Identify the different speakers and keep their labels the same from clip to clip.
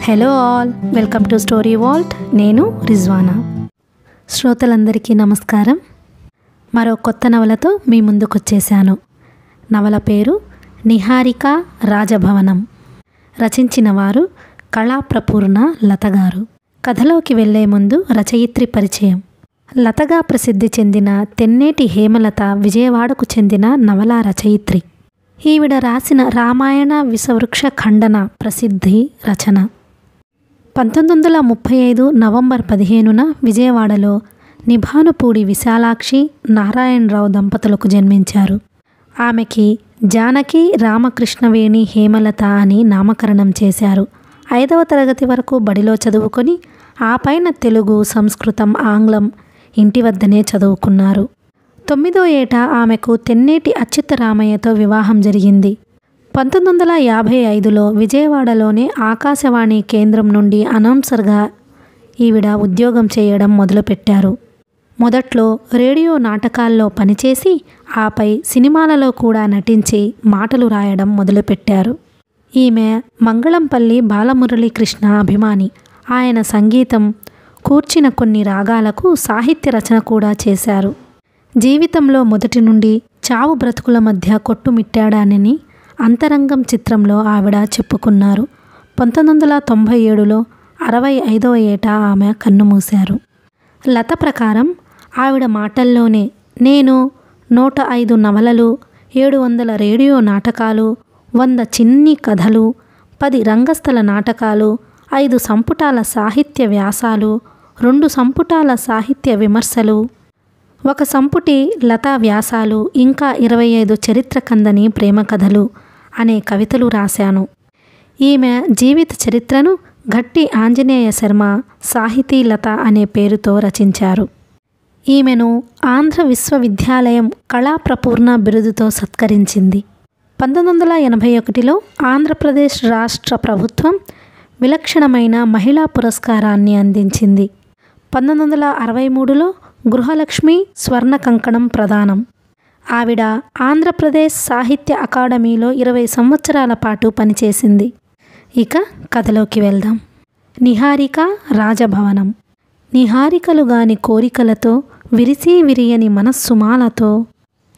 Speaker 1: Hello all, welcome to story Walt. నేను రిజ్వానా. శ్రోతలందరికీ నమస్కారం. మరో కొత్త నవలతో మీ ముందుకు వచ్చేసాను. నవల పేరు నిహారిక రాజభవనం. రచించిన వారు కళాప్రపూర్ణ లత గారు. కథలోకి వెళ్లే ముందు రచయిత్రి పరిచయం. లతగా ప్రసిద్ధి చెందిన తెన్నేటి హేమలత విజయవాడకు చెందిన నవలా రచయిత్రి. ఈవిడ రాసిన రామాయణ విషవృక్ష ఖండన ప్రసిద్ధి రచన. 1935 నవంబర్ 15న విజయవాడలో నిభానుపూడి విశాలాక్షి నారాయణరావు దంపతులకు జన్మించారు. ఆమెకి జానకి రామకృష్ణవేణి హేమలత అని నామకరణం చేశారు. 5వ తరగతి వరకు బడిలో చదువుకొని ఆ పైన తెలుగు, సంస్కృతం, ఆంగ్లం ఇంటి వద్దనే చదువుకున్నారు. 9వ ఏట ఆమెకు తెన్నేటి అచ్యుతరామయ్యతో వివాహం జరిగింది. 1955లో విజయవాడలోని ఆకాశవాణి కేంద్రం నుండి అనౌన్సర్గా ఈవిడ ఉద్యోగం చేయడం మొదలుపెట్టారు. మొదట్లో రేడియో నాటకాల్లో పనిచేసి ఆపై సినిమాలలో కూడా నటించి మాటలు రాయడం మొదలుపెట్టారు. ఈమె మంగళంపల్లి బాలమురళీకృష్ణ అభిమాని. ఆయన సంగీతం కూర్చిన కొన్ని రాగాలకు సాహిత్య రచన కూడా చేశారు. జీవితంలో మొదటి నుండి చావు బ్రతుకుల మధ్య కొట్టుమిట్టాడానని అంతరంగం చిత్రంలో ఆవిడ చెప్పుకున్నారు. 1997లో 65వ ఏట ఆమె కన్నుమూశారు. లత ప్రకారం ఆవిడ మాటల్లోనే నేను 105 నవలలు, 700 రేడియో నాటకాలు, 100 చిన్ని కథలు, 10 రంగస్థల నాటకాలు, 5 సంపుటాల సాహిత్య వ్యాసాలు, 2 సంపుటాల సాహిత్య విమర్శలు, 1 సంపుటి లతా వ్యాసాలు, ఇంకా 25 చరిత్ర కందని ప్రేమ కథలు అనే కవితలు రాశాను. ఈమె జీవిత చరిత్రను గట్టి ఆంజనేయ శర్మ సాహితీ లత అనే పేరుతో రచించారు. ఈమెను ఆంధ్ర విశ్వవిద్యాలయం కళాప్రపూర్ణ బిరుదుతో సత్కరించింది. 1981లో ఆంధ్రప్రదేశ్ రాష్ట్ర ప్రభుత్వం విలక్షణమైన మహిళా పురస్కారాన్ని అందించింది. 1963లో గృహలక్ష్మి స్వర్ణ కంకణం ప్రదానం. ఆవిడ ఆంధ్రప్రదేశ్ సాహిత్య అకాడమీలో 20 సంవత్సరాల పాటు పనిచేసింది. ఇక కథలోకి వెళ్దాం. నిహారిక రాజభవనం. నిహారికలు గాని కోరికలతో విరిసి విరియని మనస్సుమాలతో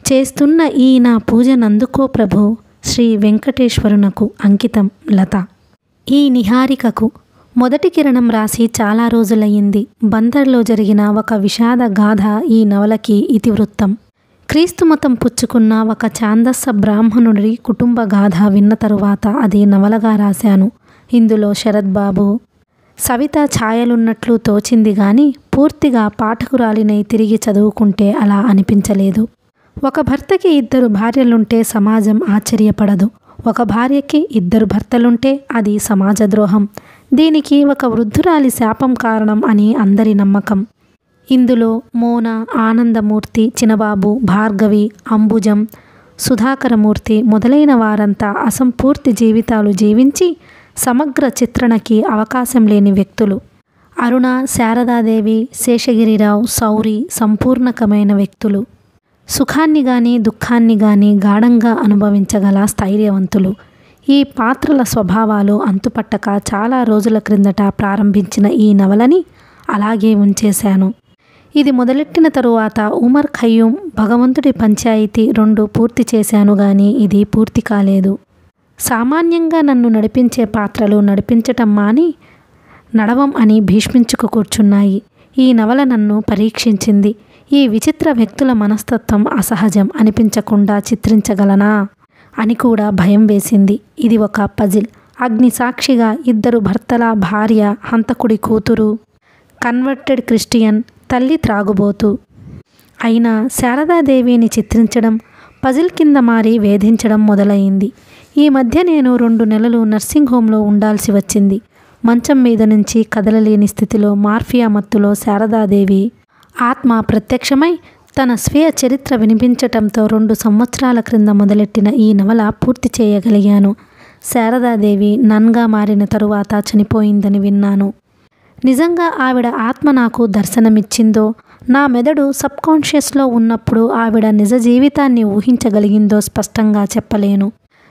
Speaker 1: చేస్తున్న ఈ నా పూజనందుకో ప్రభు శ్రీ వెంకటేశ్వరునకు అంకితం లత. ఈ నిహారికకు మొదటి కిరణం రాసి చాలా రోజులయ్యింది. బందర్లో జరిగిన ఒక విషాద గాథ ఈ నవలకి ఇతివృత్తం. క్రీస్తు మతం పుచ్చుకున్న ఒక ఛాందస్స బ్రాహ్మణుడి కుటుంబ గాథ విన్న తరువాత అది నవలగా రాశాను. ఇందులో శరత్ బాబు, సవిత ఛాయలున్నట్లు తోచింది గాని పూర్తిగా పాఠకురాలినై తిరిగి చదువుకుంటే అలా అనిపించలేదు. ఒక భర్తకి 2 భార్యలుంటే సమాజం ఆశ్చర్యపడదు. ఒక భార్యకి 2 భర్తలుంటే అది సమాజ ద్రోహం. దీనికి ఒక వృద్ధురాలి శాపం కారణం అని అందరి నమ్మకం. ఇందులో మోన, ఆనందమూర్తి, చినబాబు, భార్గవి, అంబుజం, సుధాకరమూర్తి మొదలైన వారంతా అసంపూర్తి జీవితాలు జీవించి సమగ్ర చిత్రణకి అవకాశం లేని వ్యక్తులు. అరుణ, శారదాదేవి, శేషగిరిరావు, సౌరి సంపూర్ణకమైన వ్యక్తులు. సుఖాన్ని గాని దుఃఖాన్ని గాని గాఢంగా అనుభవించగల స్థైర్యవంతులు. ఈ పాత్రల స్వభావాలు అంతుపట్టక చాలా రోజుల క్రిందట ప్రారంభించిన ఈ నవలని అలాగే ఉంచేశాను. ఇది మొదలెట్టిన తరువాత ఉమర్ ఖయ్యూమ్, భగవంతుడి పంచాయితీ 2 పూర్తి చేశాను గాని ఇది పూర్తి కాలేదు. సామాన్యంగా నన్ను నడిపించే పాత్రలు నడిపించటం మాని నడవం అని భీష్మించుకు కూర్చున్నాయి. ఈ నవల నన్ను పరీక్షించింది. ఈ విచిత్ర వ్యక్తుల మనస్తత్వం అసహజం అనిపించకుండా చిత్రించగలనా అని కూడా భయం వేసింది. ఇది ఒక పజిల్. అగ్ని సాక్షిగా 2 భర్తల భార్య, హంతకుడి కూతురు, కన్వర్టెడ్ క్రిస్టియన్, తల్లి త్రాగుబోతు అయినా శారదాదేవిని చిత్రించడం పజిల్ కింద మారి వేధించడం మొదలైంది. ఈ మధ్య నేను 2 నెలలు నర్సింగ్ హోంలో ఉండాల్సి వచ్చింది. మంచం మీద నుంచి కదలలేని స్థితిలో మార్ఫియా మత్తులో శారదాదేవి ఆత్మ ప్రత్యక్షమై తన స్వీయ చరిత్ర వినిపించటంతో 2 సంవత్సరాల క్రింద మొదలెట్టిన ఈ నవల పూర్తి చేయగలిగాను. శారదాదేవి నన్గా మారిన తరువాత చనిపోయిందని విన్నాను. నిజంగా ఆవిడ ఆత్మ నాకు దర్శనమిచ్చిందో, నా మెదడు సబ్కాన్షియస్లో ఉన్నప్పుడు ఆవిడ నిజ జీవితాన్ని ఊహించగలిగిందో స్పష్టంగా చెప్పలేను.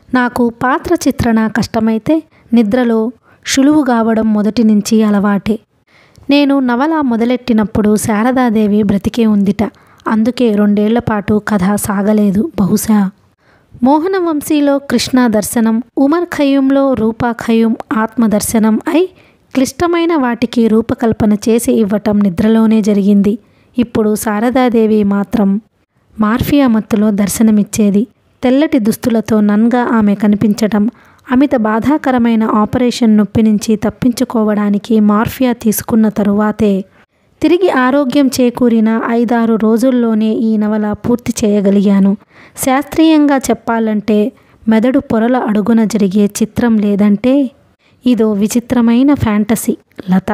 Speaker 1: నాకు పాత్ర చిత్రణ కష్టమైతే నిద్రలో సులువు కావడం మొదటి నుంచి అలవాటే. నేను నవల మొదలెట్టినప్పుడు శారదాదేవి బ్రతికే ఉందిట. అందుకే 2 ఏళ్ల పాటు కథ సాగలేదు బహుశా. మోహనవంశీలో కృష్ణ దర్శనం, ఉమర్ ఖయ్యూంలో రూపా ఖయ్యూం ఆత్మదర్శనం అయి క్లిష్టమైన వాటికి రూపకల్పన చేసి ఇవ్వటం నిద్రలోనే జరిగింది. ఇప్పుడు శారదాదేవి మాత్రం మార్ఫియా మత్తులో దర్శనమిచ్చేది. తెల్లటి దుస్తులతో నన్గా ఆమె కనిపించటం, అమిత బాధాకరమైన ఆపరేషన్ నొప్పి నుంచి తప్పించుకోవడానికి మార్ఫియా తీసుకున్న తరువాతే తిరిగి ఆరోగ్యం చేకూరిన 5-6 రోజుల్లోనే ఈ నవల పూర్తి చేయగలిగాను. శాస్త్రీయంగా చెప్పాలంటే మెదడు పొరల అడుగున జరిగే చిత్రం లేదంటే ఇదో విచిత్రమైన ఫ్యాంటసీ లత.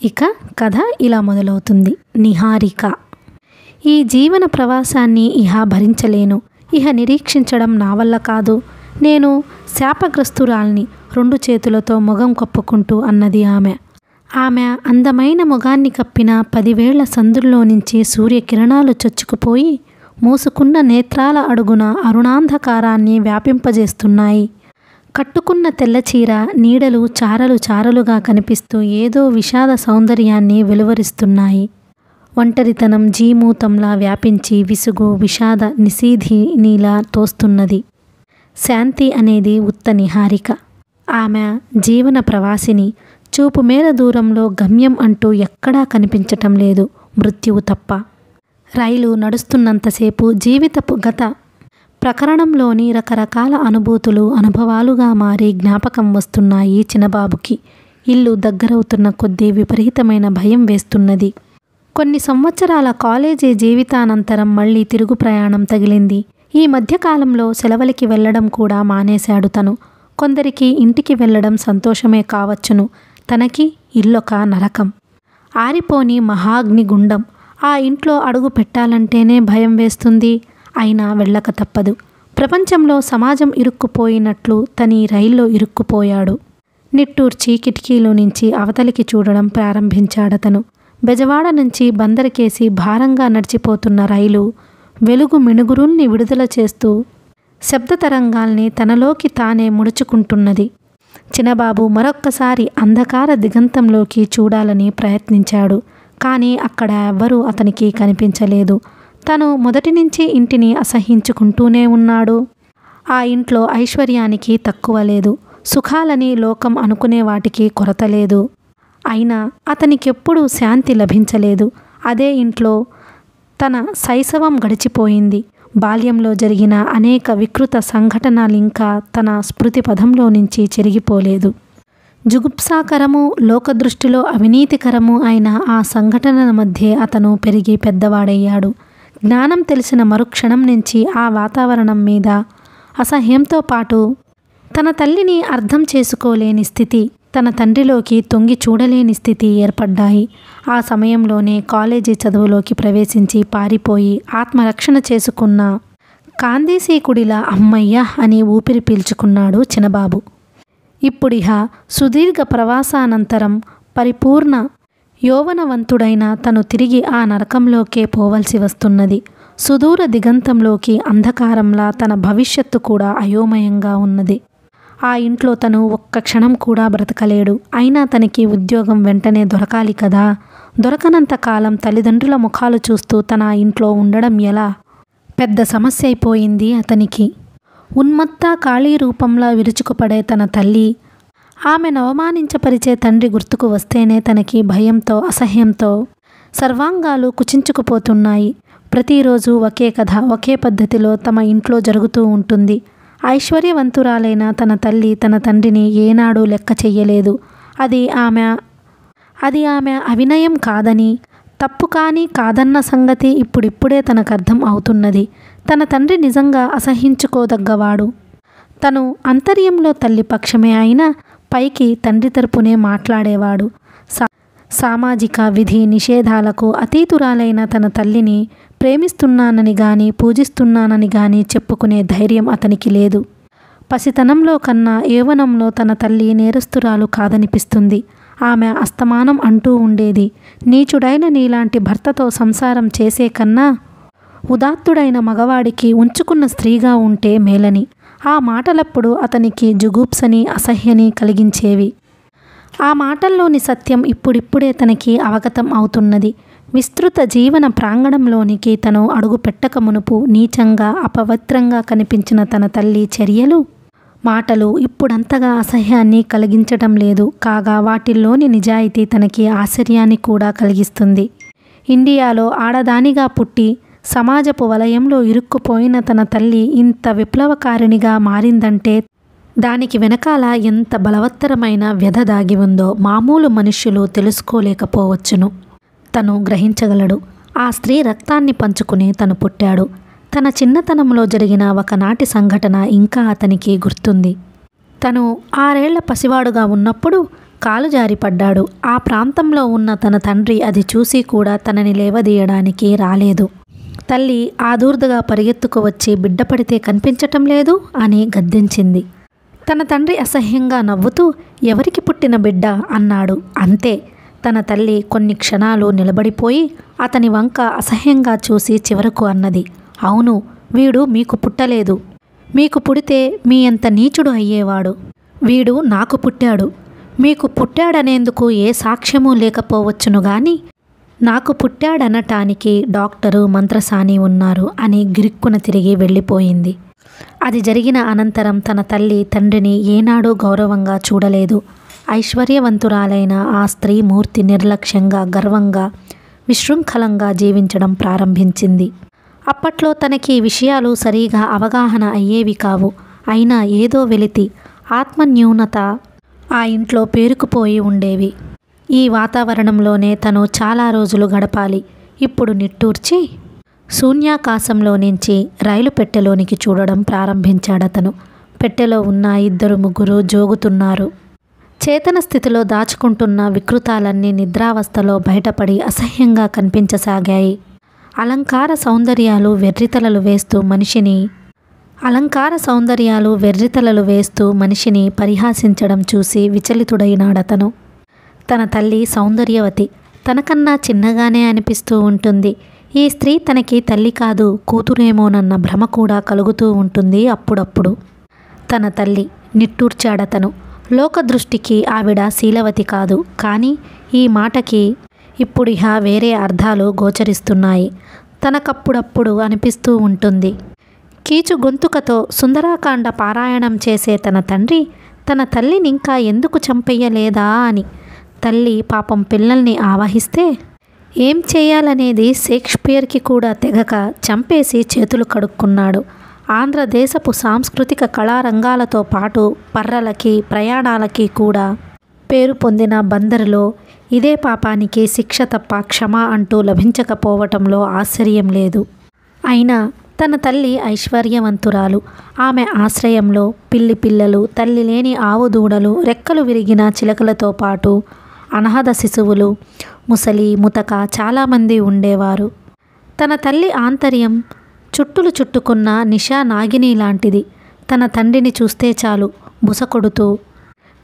Speaker 1: ఇక కథ ఇలా మొదలవుతుంది. నిహారిక. ఈ జీవన ప్రవాసాన్ని ఇహ భరించలేను. ఇహ నిరీక్షించడం నా వల్ల కాదు. నేను శాపగ్రస్తురాల్ని 2 చేతులతో మొగం కప్పుకుంటూ అన్నది ఆమె. ఆమె అందమైన మొగాన్ని కప్పిన 10 వేళ్ల సందుల్లో నుంచి సూర్యకిరణాలు చొచ్చుకుపోయి మూసుకున్న నేత్రాల అడుగున అరుణాంధకారాన్ని వ్యాపింపజేస్తున్నాయి. కట్టుకున్న తెల్లచీర నీడలు చారలు చారలుగా కనిపిస్తూ ఏదో విషాద సౌందర్యాన్ని వెలువరిస్తున్నాయి. ఒంటరితనం జీమూతంలా వ్యాపించి విసుగు విషాద నిశీధినిలా తోస్తున్నది. శాంతి అనేది ఉత్త నిహారిక. ఆమె జీవన ప్రవాసిని. చూపు మేర దూరంలో గమ్యం అంటూ ఎక్కడా కనిపించటం లేదు, మృత్యువు తప్ప. రైలు నడుస్తున్నంతసేపు జీవితపు గత ప్రకరణంలోని రకరకాల అనుభూతులు అనుభవాలుగా మారి జ్ఞాపకం వస్తున్నాయి చిన్నబాబుకి. ఇల్లు దగ్గరవుతున్న కొద్దీ విపరీతమైన భయం వేస్తున్నది. కొన్ని సంవత్సరాల కాలేజీ జీవితానంతరం మళ్ళీ తిరుగు ప్రయాణం తగిలింది. ఈ మధ్యకాలంలో సెలవులకి వెళ్ళడం కూడా మానేశాడు తను. కొందరికి ఇంటికి వెళ్ళడం సంతోషమే కావచ్చును, తనకి ఇల్లొక నరకం. ఆరిపోని మహాగ్నిగుండం. ఆ ఇంట్లో అడుగు పెట్టాలంటేనే భయం వేస్తుంది. అయినా వెళ్ళక తప్పదు. ప్రపంచంలో సమాజం ఇరుక్కుపోయినట్లు తని రైల్లో ఇరుక్కుపోయాడు. నిట్టూర్చి కిటికీలో నుంచి అవతలికి చూడడం ప్రారంభించాడతను. బెజవాడ నుంచి బందరికేసి భారంగా నడిచిపోతున్న రైలు వెలుగు మిణుగురుల్ని విడుదల చేస్తూ శబ్ద తరంగాల్ని తనలోకి తానే ముడుచుకుంటున్నది. చిన్నబాబు మరొక్కసారి అంధకార దిగంతంలోకి చూడాలని ప్రయత్నించాడు. కానీ అక్కడ ఎవ్వరూ అతనికి కనిపించలేదు. తను మొదటి నుంచి ఇంటిని అసహ్యించుకుంటూనే ఉన్నాడు. ఆ ఇంట్లో ఐశ్వర్యానికి తక్కువ లేదు. సుఖాలని లోకం అనుకునే వాటికి కొరత లేదు. అయినా అతనికెప్పుడూ శాంతి లభించలేదు. అదే ఇంట్లో తన శైశవం గడిచిపోయింది. బాల్యంలో జరిగిన అనేక వికృత సంఘటనలింకా తన స్మృతి పథంలో నుంచి చెరిగిపోలేదు. జుగుప్సాకరము, లోకదృష్టిలో అవినీతికరము అయిన ఆ సంఘటనల మధ్య అతను పెరిగి పెద్దవాడయ్యాడు. జ్ఞానం తెలిసిన మరుక్షణం నుంచి ఆ వాతావరణం మీద అసహ్యంతో పాటు తన తల్లిని అర్థం చేసుకోలేని స్థితి, తన తండ్రిలోకి తొంగి చూడలేని స్థితి ఏర్పడ్డాయి. ఆ సమయంలోనే కాలేజీ చదువులోకి ప్రవేశించి పారిపోయి ఆత్మరక్షణ చేసుకున్న కాందేశీకుడిలా అమ్మయ్య అని ఊపిరి పీల్చుకున్నాడు చిన్నబాబు. ఇప్పుడిహ సుదీర్ఘ ప్రవాసానంతరం పరిపూర్ణ యౌవనవంతుడైన తను తిరిగి ఆ నరకంలోకే పోవలసి వస్తున్నది. సుదూర దిగంతంలోకి అంధకారంలా తన భవిష్యత్తు కూడా అయోమయంగా ఉన్నది. ఆ ఇంట్లో తను ఒక్క క్షణం కూడా బ్రతకలేడు. అయినా తనకి ఉద్యోగం వెంటనే దొరకాలి కదా. దొరకనంత కాలం తల్లిదండ్రుల ముఖాలు చూస్తూ తన ఇంట్లో ఉండడం ఎలా? పెద్ద సమస్య అయిపోయింది అతనికి. ఉన్మత్త ఖాళీ రూపంలో విరుచుకుపడే తన తల్లి, ఆమెను అవమానించపరిచే తండ్రి గుర్తుకు వస్తేనే తనకి భయంతో అసహ్యంతో సర్వాంగాలు కుచించుకుపోతున్నాయి. ప్రతిరోజు ఒకే కథ ఒకే పద్ధతిలో తమ ఇంట్లో జరుగుతూ ఉంటుంది. ఐశ్వర్యవంతురాలైన తన తల్లి తన తండ్రిని ఏనాడూ లెక్క చెయ్యలేదు. అది ఆమె అవినయం కాదని, తప్పు కానీ కాదన్న సంగతి ఇప్పుడిప్పుడే తనకు అర్థం అవుతున్నది. తన తండ్రి నిజంగా అసహించుకోదగ్గవాడు. తను అంతర్యంలో తల్లి పక్షమే అయినా పైకి తండ్రి తరపునే మాట్లాడేవాడు. సామాజిక విధి నిషేధాలకు అతీతురాలైన తన తల్లిని ప్రేమిస్తున్నానని గాని పూజిస్తున్నానని గాని చెప్పుకునే ధైర్యం అతనికి లేదు. పసితనంలో కన్నా యవ్వనంలో తన తల్లి నేరస్తురాలు కాదనిపిస్తుంది. ఆమె అస్తమానం అంటూ ఉండేది, నీచుడైన నీలాంటి భర్తతో సంసారం చేసే కన్నా ఉదాత్తుడైన మగవాడికి ఉంచుకున్న స్త్రీగా ఉంటే మేలని. ఆ మాటలప్పుడు అతనికి జుగూప్సని అసహ్యని కలిగించేవి. ఆ మాటల్లోని సత్యం ఇప్పుడిప్పుడే తనకి అవగతం అవుతున్నది. విస్తృత జీవన ప్రాంగణంలోనికి తను అడుగు పెట్టక మునుపు నీచంగా అపవిత్రంగా కనిపించిన తన తల్లి చర్యలు, మాటలు ఇప్పుడంతగా అసహ్యాన్ని కలిగించటం లేదు. కాగా వాటిల్లోని నిజాయితీ తనకి ఆశ్చర్యాన్ని కూడా కలిగిస్తుంది. ఇండియాలో ఆడదానిగా పుట్టి సమాజపు వలయంలో ఇరుక్కుపోయిన తన తల్లి ఇంత విప్లవకారిణిగా మారిందంటే దానికి వెనకాల ఎంత బలవత్తరమైన వ్యధ దాగి ఉందో మామూలు మనుష్యులు తెలుసుకోలేకపోవచ్చును. తను గ్రహించగలడు. ఆ స్త్రీ రక్తాన్ని పంచుకుని తను పుట్టాడు. తన చిన్నతనంలో జరిగిన ఒకనాటి సంఘటన ఇంకా అతనికి గుర్తుంది. తను 6 ఏళ్ల పసివాడుగా ఉన్నప్పుడు కాలు జారి పడ్డాడు. ఆ ప్రాంతంలో ఉన్న తన తండ్రి అది చూసి కూడా తనని లేవదీయడానికి రాలేదు. తల్లి ఆదుర్దగా పరిగెత్తుకు వచ్చి బిడ్డ పడితే కనిపించటం లేదు అని గద్దించింది. తన తండ్రి అసహ్యంగా నవ్వుతూ ఎవరికి పుట్టిన బిడ్డ అన్నాడు. అంతే. తన తల్లి కొన్ని క్షణాలు నిలబడిపోయి అతని వంక అసహ్యంగా చూసి చివరకు అన్నది, అవును, వీడు మీకు పుట్టలేదు. మీకు పుడితే మీ అంత నీచుడు అయ్యేవాడు. వీడు నాకు పుట్టాడు. మీకు పుట్టాడనేందుకు ఏ సాక్ష్యమూ లేకపోవచ్చును గాని నాకు పుట్టాడనటానికి డాక్టరు మంత్రసాని ఉన్నారు అని గిరుక్కున తిరిగి వెళ్ళిపోయింది. అది జరిగిన అనంతరం తన తల్లి తండ్రిని ఏనాడూ గౌరవంగా చూడలేదు. ఐశ్వర్యవంతురాలైన ఆ స్త్రీ మూర్తి నిర్లక్ష్యంగా, గర్వంగా, విశృంఖలంగా జీవించడం ప్రారంభించింది. అప్పట్లో తనకి విషయాలు సరిగా అవగాహన అయ్యేవి కావు. అయినా ఏదో వెలితి, ఆత్మన్యూనత ఆ ఇంట్లో పేరుకుపోయి ఉండేవి. ఈ వాతావరణంలోనే తను చాలా రోజులు గడపాలి. ఇప్పుడు నిట్టూర్చి శూన్యాకాశంలో నుంచి రైలు పెట్టెలోనికి చూడడం ప్రారంభించాడతను. పెట్టెలో ఉన్న 2-3 జోగుతున్నారు. చేతన స్థితిలో దాచుకుంటున్న వికృతాలన్నీ నిద్రావస్థలో బయటపడి అసహ్యంగా కనిపించసాగాయి. అలంకార సౌందర్యాలు వెర్రితలలు వేస్తూ మనిషిని పరిహాసించడం చూసి విచలితుడైనాడతను. తన తల్లి సౌందర్యవతి. తనకన్నా చిన్నగానే అనిపిస్తూ ఉంటుంది. ఈ స్త్రీ తనకి తల్లి కాదు, కూతురేమోనన్న భ్రమ కూడా కలుగుతూ ఉంటుంది అప్పుడప్పుడు. తన తల్లి నిట్టూర్చాడతను. లోకదృష్టికి ఆవిడ శీలవతి కాదు. కానీ ఈ మాటకి ఇప్పుడిహ వేరే అర్థాలు గోచరిస్తున్నాయి. తనకప్పుడప్పుడు అనిపిస్తూ ఉంటుంది. కీచు గొంతుకతో సుందరాకాండ పారాయణం చేసే తన తండ్రి తన తల్లినింకా ఎందుకు చంపెయ్యలేదా అని. తల్లి పాపం పిల్లల్ని ఆవహిస్తే ఏం చేయాలనేది షేక్స్పియర్కి కూడా తెగక చంపేసి చేతులు కడుక్కున్నాడు. ఆంధ్రదేశపు సాంస్కృతిక కళారంగాలతో పాటు పర్రలకి, ప్రయాణాలకి కూడా పేరు పొందిన బందరులో ఇదే పాపానికి శిక్ష తప్ప క్షమ అంటూ లభించకపోవటంలో ఆశ్చర్యం లేదు. అయినా తన తల్లి ఐశ్వర్యవంతురాలు. ఆమె ఆశ్రయంలో పిల్లి పిల్లలు, తల్లి లేని ఆవు దూడలు, రెక్కలు విరిగిన చిలకలతో పాటు అనాథ శిశువులు, ముసలి ముతక చాలామంది ఉండేవారు. తన తల్లి ఆంతర్యం చుట్టులు చుట్టుకున్న నిషా నాగిని లాంటిది. తన తండ్రిని చూస్తే చాలు బుసకొడుతూ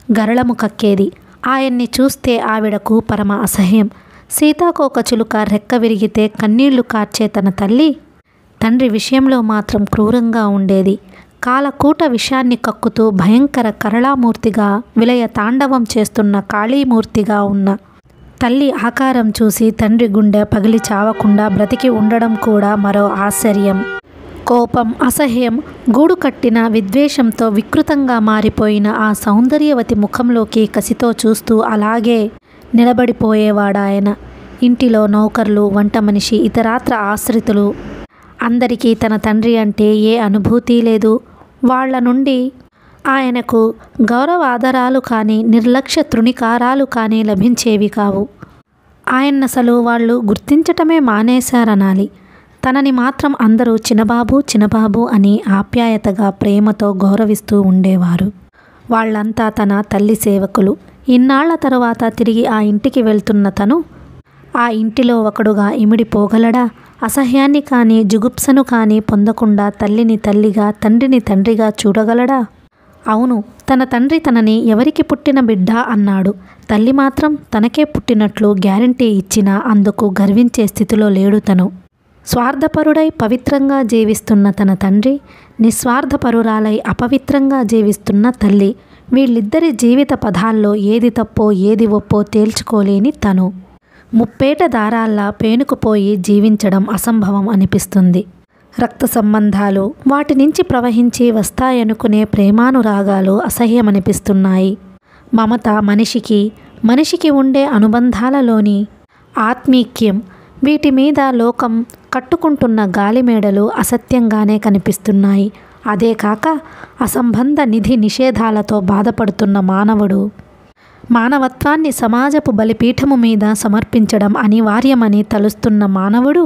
Speaker 1: గరళము కక్కేది. ఆయన్ని చూస్తే ఆవిడకు పరమ అసహ్యం. సీతాకోక చిలుక రెక్క విరిగితే కన్నీళ్లు కార్చే తన తల్లి తండ్రి విషయంలో మాత్రం క్రూరంగా ఉండేది. కాలకూట విషాన్ని కక్కుతూ భయంకర కరళామూర్తిగా, విలయ తాండవం చేస్తున్న కాళీమూర్తిగా ఉన్న తల్లి ఆకారం చూసి తండ్రి గుండె పగిలి చావకుండా బ్రతికి ఉండడం కూడా మరో ఆశ్చర్యం. కోపం, అసహ్యం గూడు కట్టిన విద్వేషంతో వికృతంగా మారిపోయిన ఆ సౌందర్యవతి ముఖంలోకి కసితో చూస్తూ అలాగే నిలబడిపోయేవాడాయన. ఇంటిలో నౌకర్లు, వంట మనిషి, ఇతరాత్ర ఆశ్రితులు అందరికీ తన తండ్రి అంటే ఏ అనుభూతి లేదు. వాళ్ల నుండి ఆయనకు గౌరవాదరాలు కానీ, నిర్లక్ష్య తృణీకారాలు కానీ లభించేవి కావు. ఆయన్నసలు వాళ్ళు గుర్తించటమే మానేశారనాలి. తనని మాత్రం అందరూ చిన్నబాబు చిన్నబాబు అని ఆప్యాయతగా, ప్రేమతో గౌరవిస్తూ ఉండేవారు. వాళ్ళంతా తన తల్లి సేవకులు. ఇన్నాళ్ల తరువాత తిరిగి ఆ ఇంటికి వెళ్తున్న తను ఆ ఇంటిలో ఒకడుగా ఇమిడిపోగలడా? అసహ్యాన్ని కానీ, జుగుప్సను కానీ పొందకుండా తల్లిని తల్లిగా, తండ్రిని తండ్రిగా చూడగలడా? అవును, తన తండ్రి తనని ఎవరికి పుట్టిన బిడ్డ అన్నాడు. తల్లి మాత్రం తనకే పుట్టినట్లు గ్యారంటీ ఇచ్చినా అందుకు గర్వించే స్థితిలో లేడు తను. స్వార్థపరుడై పవిత్రంగా జీవిస్తున్న తన తండ్రి, నిస్వార్థపరురాలై అపవిత్రంగా జీవిస్తున్న తల్లి వీళ్ళిద్దరి జీవిత పదాల్లో ఏది తప్పో ఏది ఒప్పో తేల్చుకోలేని తను ముప్పేట దారాల్లా పేనుకుపోయి జీవించడం అసంభవం అనిపిస్తుంది. రక్త సంబంధాలు, వాటి నుంచి ప్రవహించి వస్తాయనుకునే ప్రేమానురాగాలు అసహ్యమనిపిస్తున్నాయి. మమత మనిషికి ఉండే అనుబంధాలలోని ఆత్మీక్యం, వీటి మీద లోకం కట్టుకుంటున్న గాలిమేడలు అసత్యంగానే కనిపిస్తున్నాయి. అదే కాక అసంబంధ నిధి నిషేధాలతో బాధపడుతున్న మానవత్వాన్ని సమాజపు బలిపీఠము మీద సమర్పించడం అనివార్యమని తలుస్తున్న మానవుడు,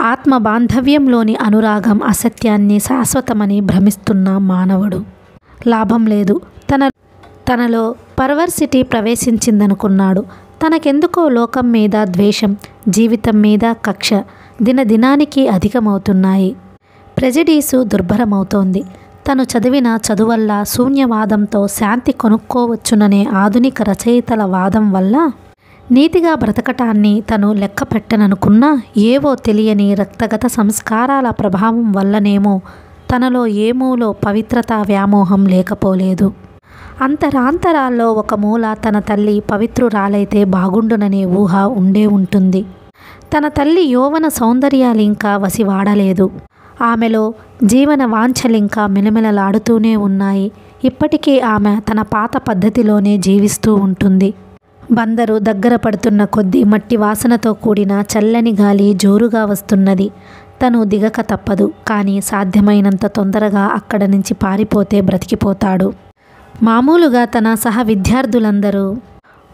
Speaker 1: ఆత్మ బాంధవ్యంలోని అనురాగం అసత్యాన్ని శాశ్వతమని భ్రమిస్తున్న మానవుడు. లాభం లేదు. తనలో పర్వర్సిటీ ప్రవేశించిందనుకున్నాడు. తనకెందుకో లోకం మీద ద్వేషం, జీవితం మీద కక్ష దినదినానికి అధికమవుతున్నాయి. ప్రెజడీసు దుర్భరమవుతోంది. తను చదివిన చదువల్లా శూన్యవాదంతో శాంతి కొనుక్కోవచ్చుననే ఆధునిక రచయితల వాదం వల్ల నీతిగా బ్రతకటాన్ని తను లెక్క పెట్టననుకున్నా, ఏవో తెలియని రక్తగత సంస్కారాల ప్రభావం వల్లనేమో తనలో ఏమూలో పవిత్రతా వ్యామోహం లేకపోలేదు. అంతరాంతరాల్లో ఒక మూల తన తల్లి పవిత్రురాలైతే బాగుండుననే ఊహ ఉండే ఉంటుంది. తన తల్లి యౌవన సౌందర్యాలింకా వసివాడలేదు. ఆమెలో జీవన వాంఛలింకా మిలమిలలాడుతూనే ఉన్నాయి. ఇప్పటికీ ఆమె తన పాత పద్ధతిలోనే జీవిస్తూ ఉంటుంది. బందరు దగ్గర పడుతున్న కొద్దీ మట్టి వాసనతో కూడిన చల్లని గాలి జోరుగా వస్తున్నది. తను దిగక తప్పదు. కానీ సాధ్యమైనంత తొందరగా అక్కడ నుంచి పారిపోతే బ్రతికిపోతాడు. మామూలుగా తన సహ విద్యార్థులందరూ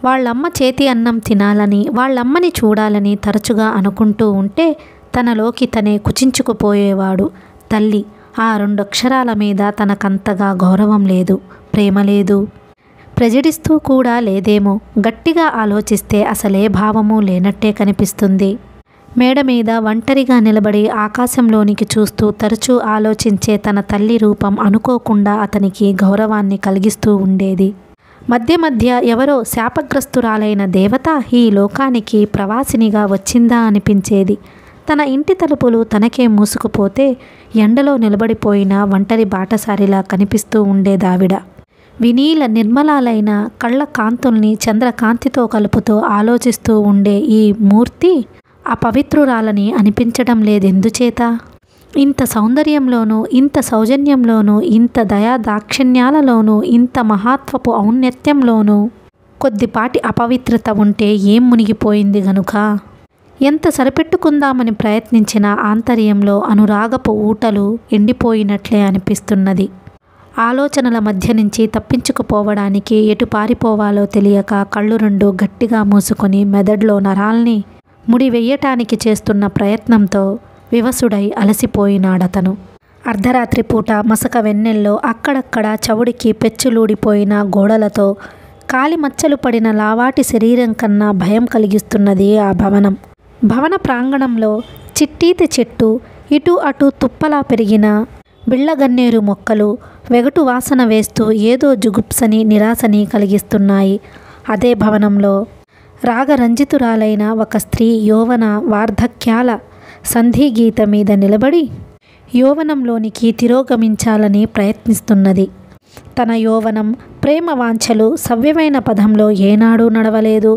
Speaker 1: వాళ్ళమ్మ చేతి అన్నం తినాలని, వాళ్ళమ్మని చూడాలని తరచుగా అనుకుంటూ ఉంటే తనలోకి తనే కుచించుకుపోయేవాడు. తల్లి, ఆ 2 అక్షరాల మీద తనకంతగా గౌరవం లేదు, ప్రేమ లేదు, ప్రెజడిస్తూ కూడా లేదేమో. గట్టిగా ఆలోచిస్తే అసలే భావము లేనట్టే కనిపిస్తుంది. మేడ మీద ఒంటరిగా నిలబడి ఆకాశంలోనికి చూస్తూ తరచూ ఆలోచించే తన తల్లి రూపం అనుకోకుండా అతనికి గౌరవాన్ని కలిగిస్తూ ఉండేది. మధ్య మధ్య ఎవరో శాపగ్రస్తురాలైన దేవత ఈ లోకానికి ప్రవాసినిగా వచ్చిందా అనిపించేది. తన ఇంటి తలుపులు తనకే మూసుకుపోతే ఎండలో నిలబడిపోయిన ఒంటరి బాటసారిలా కనిపిస్తూ ఉండేదావిడ. వినీల నిర్మలాలైన కళ్ళ కాంతుల్ని చంద్రకాంతితో కలుపుతూ ఆలోచిస్తూ ఉండే ఈ మూర్తి అపవిత్రురాలని అనిపించడం లేదెందుచేత? ఇంత సౌందర్యంలోనూ, ఇంత సౌజన్యంలోనూ, ఇంత దయా దాక్షిణ్యాలలోనూ, ఇంత మహాత్వపు ఔన్నత్యంలోనూ కొద్దిపాటి అపవిత్రత ఉంటే ఏం మునిగిపోయింది గనుక? ఎంత సరిపెట్టుకుందామని ప్రయత్నించిన ఆంతర్యంలో అనురాగపు ఊటలు ఎండిపోయినట్లే అనిపిస్తున్నది. ఆలోచనల మధ్య నుంచి తప్పించుకుపోవడానికి ఎటు పారిపోవాలో తెలియక కళ్ళు 2 గట్టిగా మూసుకొని మెదడులో నరాల్ని ముడి వెయ్యటానికి చేస్తున్న ప్రయత్నంతో వివసుడై అలసిపోయినాడతను. అర్ధరాత్రి పూట మసక వెన్నెల్లో అక్కడక్కడ చవుడికి పెచ్చులూడిపోయిన గోడలతో కాలి మచ్చలు పడిన లావాటి శరీరం కన్నా భయం కలిగిస్తున్నది ఆ భవనం. భవన ప్రాంగణంలో చిట్టీతి చెట్టు, ఇటు అటు తుప్పలా పెరిగిన బిళ్ళగన్నేరు మొక్కలు వెగటు వాసన వేస్తూ ఏదో జుగుప్సని నిరాశని కలిగిస్తున్నాయి. అదే భవనంలో రాగరంజితురాలైన ఒక స్త్రీ యౌవన వార్ధక్యాల సంధిగీత మీద నిలబడి యౌవనంలోనికి తిరోగమించాలని ప్రయత్నిస్తున్నది. తన యౌవనం, ప్రేమ వాంఛలు సవ్యమైన పదంలో ఏనాడూ నడవలేదు.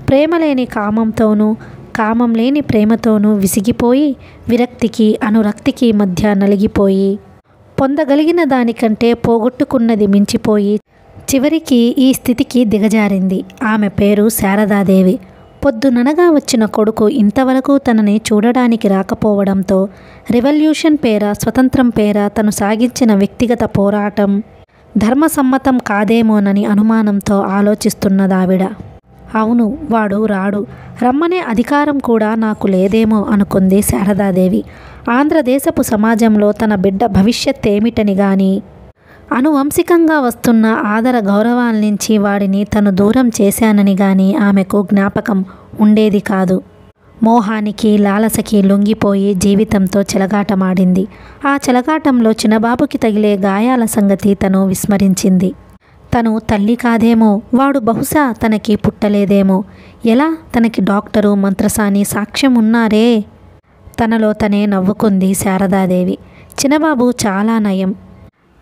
Speaker 1: ప్రేమలేని కామంతోనూ, కామం లేని ప్రేమతోనూ విసిగిపోయి విరక్తికి అనురక్తికి మధ్య నలిగిపోయి పొందగలిగిన దానికంటే పోగొట్టుకున్నది మించిపోయి చివరికి ఈ స్థితికి దిగజారింది. ఆమె పేరు శారదాదేవి. పొద్దుననగా వచ్చిన కొడుకు ఇంతవరకు తనని చూడడానికి రాకపోవడంతో రెవల్యూషన్ పేర, స్వతంత్రం పేర తను సాగించిన వ్యక్తిగత పోరాటం ధర్మసమ్మతం కాదేమోనని అనుమానంతో ఆలోచిస్తున్నదావిడ. అవును, వాడు రాడు, రమ్మనే అధికారం కూడా నాకు లేదేమో అనుకుంది శారదాదేవి. ఆంధ్రదేశపు సమాజంలో తన బిడ్డ భవిష్యత్ ఏమిటని గాని, అనువంశికంగా వస్తున్న ఆదర గౌరవాల నుంచి వాడిని తను దూరం చేశానని గాని ఆమెకు జ్ఞాపకం ఉండేది కాదు. మోహానికి, లాలసకి లొంగిపోయి జీవితంతో చెలగాటమాడింది. ఆ చెలగాటంలో చిన్నబాబుకి తగిలే గాయాల సంగతి తను విస్మరించింది. తను తల్లి కాదేమో, వాడు బహుశా తనకి పుట్టలేదేమో. ఎలా? తనకి డాక్టరు, మంత్రసాని సాక్ష్యం ఉన్నారే. తనలో తనే నవ్వుకుంది శారదాదేవి. చిన్నబాబు చాలా నయం,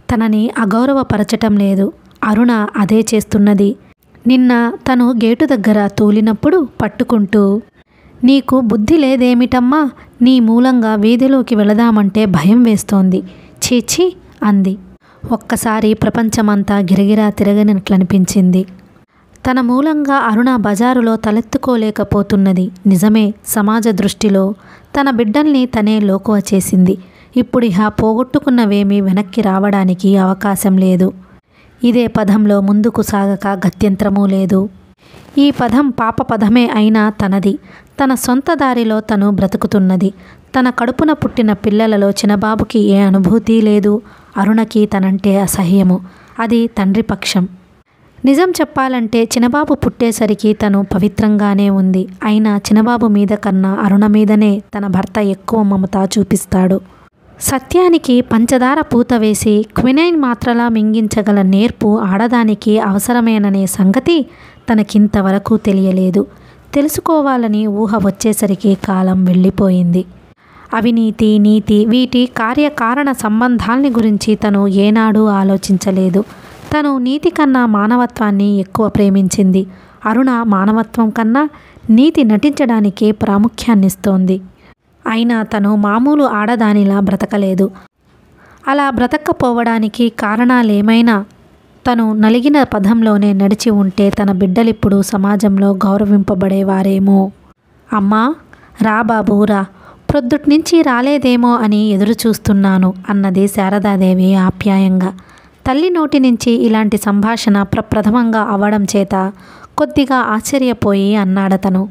Speaker 1: తనని అగౌరవపరచటం లేదు. అరుణ అదే చేస్తున్నది. నిన్న తను గేటు దగ్గర తూలినప్పుడు పట్టుకుంటూ, నీకు బుద్ధి లేదేమిటమ్మా, నీ మూలంగా వీధిలోకి వెళదామంటే భయం వేస్తోంది, చీచి అంది. ఒక్కసారి ప్రపంచమంతా గిరగిరా తిరగనట్లనిపించింది. తన మూలంగా అరుణ బజారులో తలెత్తుకోలేకపోతున్నది. నిజమే, సమాజ దృష్టిలో తన బిడ్డల్ని తనే లోకువ చేసింది. ఇప్పుడిహ పోగొట్టుకున్నవేమీ వెనక్కి రావడానికి అవకాశం లేదు. ఇదే పదంలో ముందుకు సాగక గత్యంతరమూ లేదు. ఈ పదం పాప పదమే అయినా తనది. తన సొంత దారిలో తను బ్రతుకుతున్నది. తన కడుపున పుట్టిన పిల్లలలో చిన్నబాబుకి ఏ అనుభూతి లేదు. అరుణకి తనంటే అసహ్యము. అది తండ్రి పక్షం. నిజం చెప్పాలంటే చిన్నబాబు పుట్టేసరికి తను పవిత్రంగానే ఉంది. అయినా చిన్నబాబు మీద కన్నా అరుణ మీదనే తన భర్త ఎక్కువ మమత చూపిస్తాడు. సత్యానికి పంచదార పూత వేసి క్వినైన్ మాత్రలా మింగించగల నేర్పు ఆడదానికి అవసరమేననే సంగతి తనకింతవరకు తెలియలేదు. తెలుసుకోవాలని ఊహ వచ్చేసరికి కాలం వెళ్ళిపోయింది. అవినీతి, నీతి, వీటి కార్యకారణ సంబంధాల్ని గురించి తను ఏనాడూ ఆలోచించలేదు. తను నీతి కన్నా మానవత్వాన్ని ఎక్కువ ప్రేమించింది. అరుణ మానవత్వం కన్నా నీతి నటించడానికి ప్రాముఖ్యాన్నిస్తోంది. అయినా తను మామూలు ఆడదానిలా బ్రతకలేదు. అలా బ్రతక్కపోవడానికి కారణాలేమైనా తను నలిగిన పదంలోనే నడిచి ఉంటే తన బిడ్డలిప్పుడు సమాజంలో గౌరవింపబడేవారేమో. అమ్మా, రా బాబూ రా, ప్రొద్దుట్నుంచి రాలేదేమో అని ఎదురు చూస్తున్నాను అన్నది శారదాదేవి ఆప్యాయంగా. తల్లి నోటి నుంచి ఇలాంటి సంభాషణ ప్రప్రథమంగా అవ్వడం చేత కొద్దిగా ఆశ్చర్యపోయి అన్నాడతను.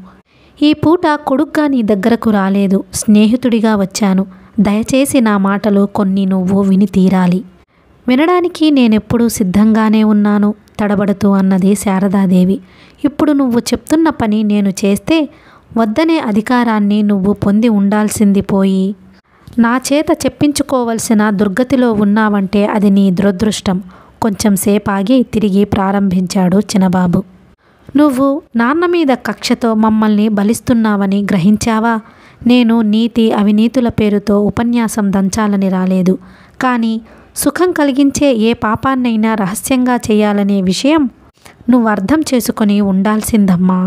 Speaker 1: ఈ పూట కొడుగ్గా నీ దగ్గరకు రాలేదు, స్నేహితుడిగా వచ్చాను. దయచేసి నా మాటలు కొన్ని నువ్వు విని తీరాలి. వినడానికి నేనెప్పుడూ సిద్ధంగానే ఉన్నాను తడబడుతూ అన్నది శారదాదేవి. ఇప్పుడు నువ్వు చెప్తున్న పని నేను చేస్తే వద్దనే అధికారాన్ని నువ్వు పొంది ఉండాల్సింది పోయి నా చేత చెప్పించుకోవలసిన దుర్గతిలో ఉన్నావంటే అది నీ దురదృష్టం. కొంచెం సేపాగి తిరిగి ప్రారంభించాడు చిన్నబాబు. నువ్వు నాన్న మీద కక్షతో మమ్మల్ని బలిస్తున్నావని గ్రహించావా? నేను నీతి అవినీతుల పేరుతో ఉపన్యాసం దంచాలని రాలేదు. కానీ సుఖం కలిగించే ఏ పాపాన్నైనా రహస్యంగా చేయాలనే విషయం నువ్వు అర్థం చేసుకొని ఉండాల్సిందమ్మా.